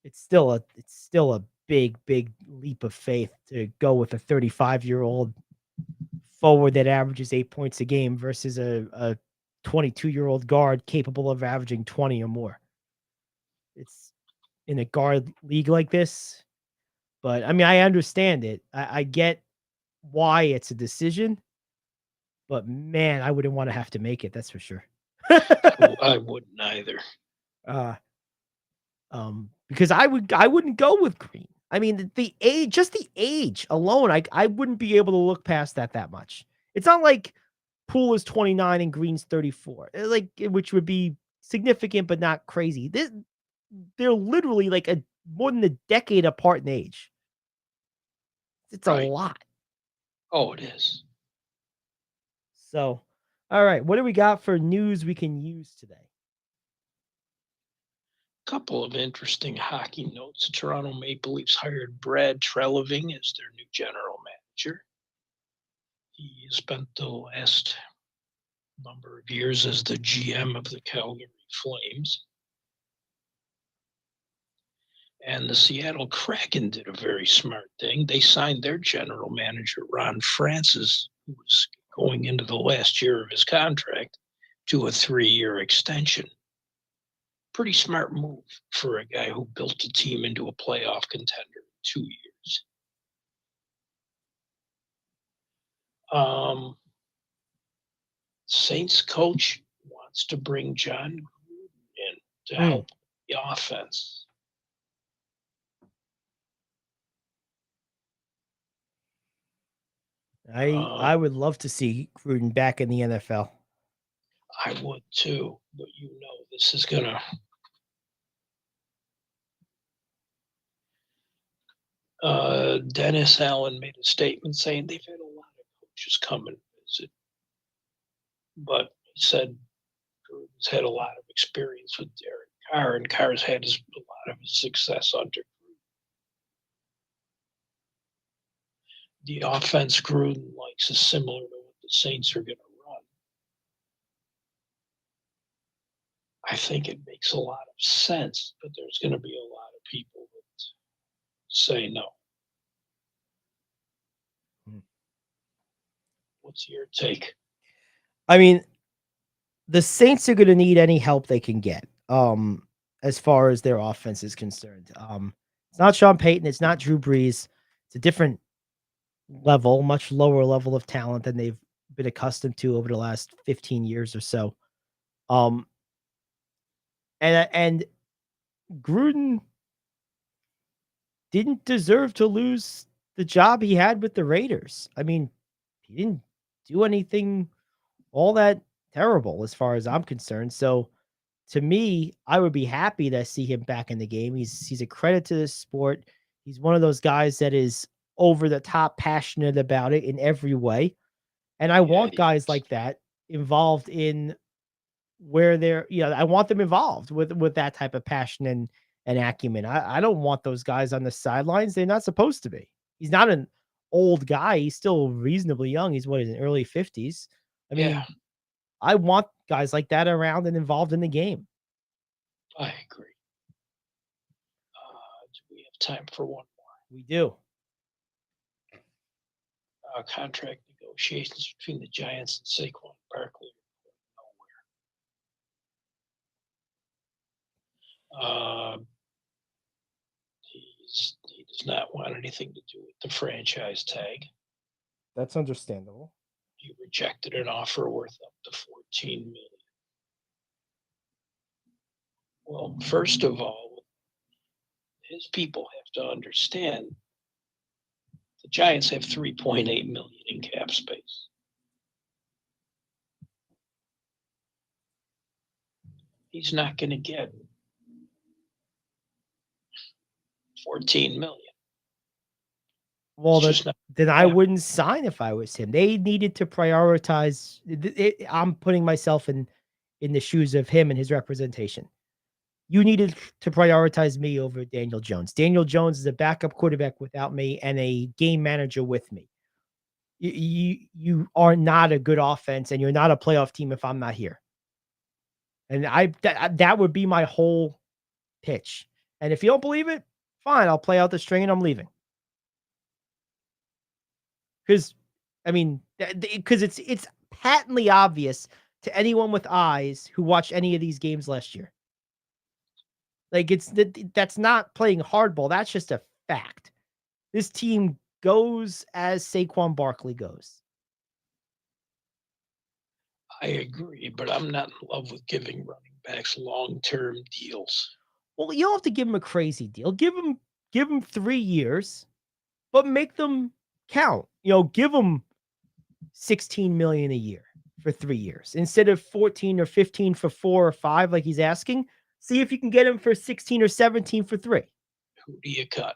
Speaker 1: It's still a big leap of faith to go with a 35-year-old forward that averages 8 points a game versus a 22-year-old guard capable of averaging 20 or more. It's in a guard league like this. But, I mean, I understand it. I get why it's a decision. But, man, I wouldn't want to have to make it. That's for sure.
Speaker 12: I wouldn't either.
Speaker 1: Because I wouldn't go with Green. I mean, the age alone, I wouldn't be able to look past that much. It's not like Poole is 29 and Green's 34, which would be significant but not crazy. They're literally like more than a decade apart in age. It's a lot.
Speaker 12: Oh, it is.
Speaker 1: So, all right, what do we got for news we can use today?
Speaker 12: Couple of interesting hockey notes. The Toronto Maple Leafs hired Brad Treliving as their new general manager. He spent the last number of years as the GM of the Calgary Flames. And the Seattle Kraken did a very smart thing. They signed their general manager, Ron Francis, who was going into the last year of his contract, to a 3-year extension. Pretty smart move for a guy who built a team into a playoff contender in 2 years. Saints coach wants to bring John Gruden in to help the offense.
Speaker 1: I would love to see Gruden back in the NFL.
Speaker 12: I would too, but this is gonna. Dennis Allen made a statement saying they've had a lot of coaches come and visit, but he said Gruden's had a lot of experience with Derek Carr, and Carr's had a lot of his success under Gruden. The offense Gruden likes is similar to what the Saints are going to run. I think it makes a lot of sense, but there's going to be a lot of people that say no. What's your take?
Speaker 1: I mean, the Saints are going to need any help they can get as far as their offense is concerned. It's not Sean Payton. It's not Drew Brees. It's a different level, much lower level of talent than they've been accustomed to over the last 15 years or so. And Gruden didn't deserve to lose the job he had with the Raiders. I mean, he didn't do anything all that terrible as far as I'm concerned. So to me, I would be happy to see him back in the game. He's a credit to this sport. He's one of those guys that is over the top passionate about it in every way. And I want guys like that involved in where they're, I want them involved with that type of passion and acumen. I don't want those guys on the sidelines. They're not supposed to be. He's not an old guy. He's still reasonably young. He's in the early 50s. I mean, I want guys like that around and involved in the game.
Speaker 12: I agree. Do we have time for one more?
Speaker 1: We do.
Speaker 12: Contract negotiations between the Giants and Saquon Barkley are nowhere. He does not want anything to do with the franchise tag.
Speaker 1: That's understandable.
Speaker 12: He rejected an offer worth up to $14 million. Well, first of all, his people have to understand the Giants have $3.8 million in cap space. He's not going to get $14 million.
Speaker 1: Well, then I wouldn't sign if I was him. They needed to prioritize. I'm putting myself in the shoes of him and his representation. You needed to prioritize me over Daniel Jones. Daniel Jones is a backup quarterback without me and a game manager with me. You are not a good offense, and you're not a playoff team if I'm not here. And that would be my whole pitch. And if you don't believe it, fine, I'll play out the string and I'm leaving. Because, I mean, because it's patently obvious to anyone with eyes who watched any of these games last year. Like that's not playing hardball. That's just a fact. This team goes as Saquon Barkley goes.
Speaker 12: I agree, but I'm not in love with giving running backs long-term deals.
Speaker 1: Well, you don't have to give him a crazy deal. Give him 3 years, but make them count. Give him $16 million a year for 3 years instead of 14 or 15 for 4 or 5 like he's asking. See if you can get him for 16 or 17 for 3.
Speaker 12: Who do you cut?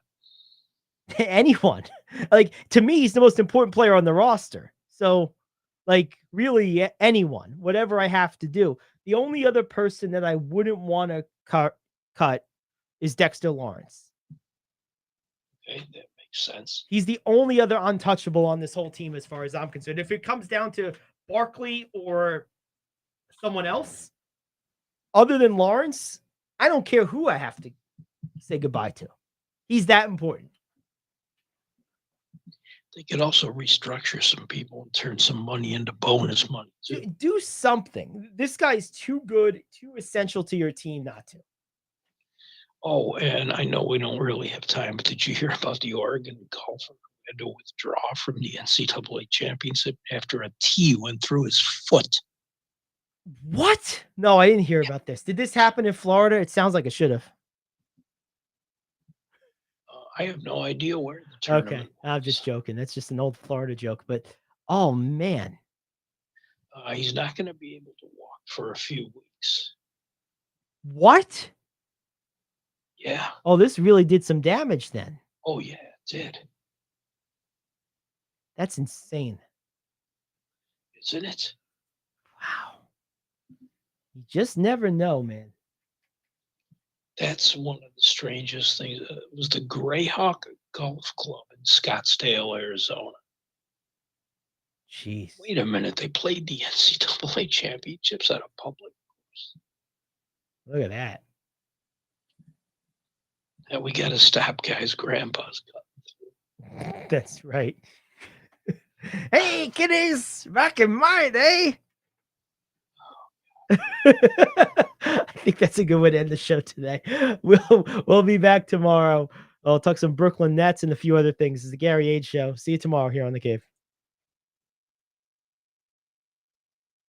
Speaker 1: Anyone. Like, to me, he's the most important player on the roster. So, like, really anyone, whatever I have to do. The only other person that I wouldn't want to cut is Dexter Lawrence.
Speaker 12: Okay, that makes sense.
Speaker 1: He's the only other untouchable on this whole team as far as I'm concerned. If it comes down to Barkley or someone else, other than Lawrence, I don't care who I have to say goodbye to. He's that important.
Speaker 12: They could also restructure some people and turn some money into bonus money, too.
Speaker 1: Do something. This guy's too good, too essential to your team not to.
Speaker 12: Oh, and I know we don't really have time, but did you hear about the Oregon golfer who had to withdraw from the NCAA championship after a tee went through his foot?
Speaker 1: What? No, I didn't hear about this. Did this happen in Florida? It sounds like it should have.
Speaker 12: I have no idea where the tournament
Speaker 1: Okay, I'm just joking. That's just an old Florida joke. But, oh, man.
Speaker 12: He's not going to be able to walk for a few weeks.
Speaker 1: What?
Speaker 12: Yeah.
Speaker 1: Oh, this really did some damage then.
Speaker 12: Oh, yeah, it did.
Speaker 1: That's insane.
Speaker 12: Isn't it?
Speaker 1: Wow. You just never know, man.
Speaker 12: That's one of the strangest things. It was the Greyhawk Golf Club in Scottsdale, Arizona.
Speaker 1: Jeez.
Speaker 12: Wait a minute. They played the NCAA championships at a public course.
Speaker 1: Look at that.
Speaker 12: And we got to stop, guys. Grandpa's cutting through.
Speaker 1: That's right. Hey, kiddies, back in my day. I think that's a good way to end the show today. We'll be back tomorrow. I'll talk some Brooklyn Nets and a few other things. This is the Gary Ayd Show. See you tomorrow here on The Cave.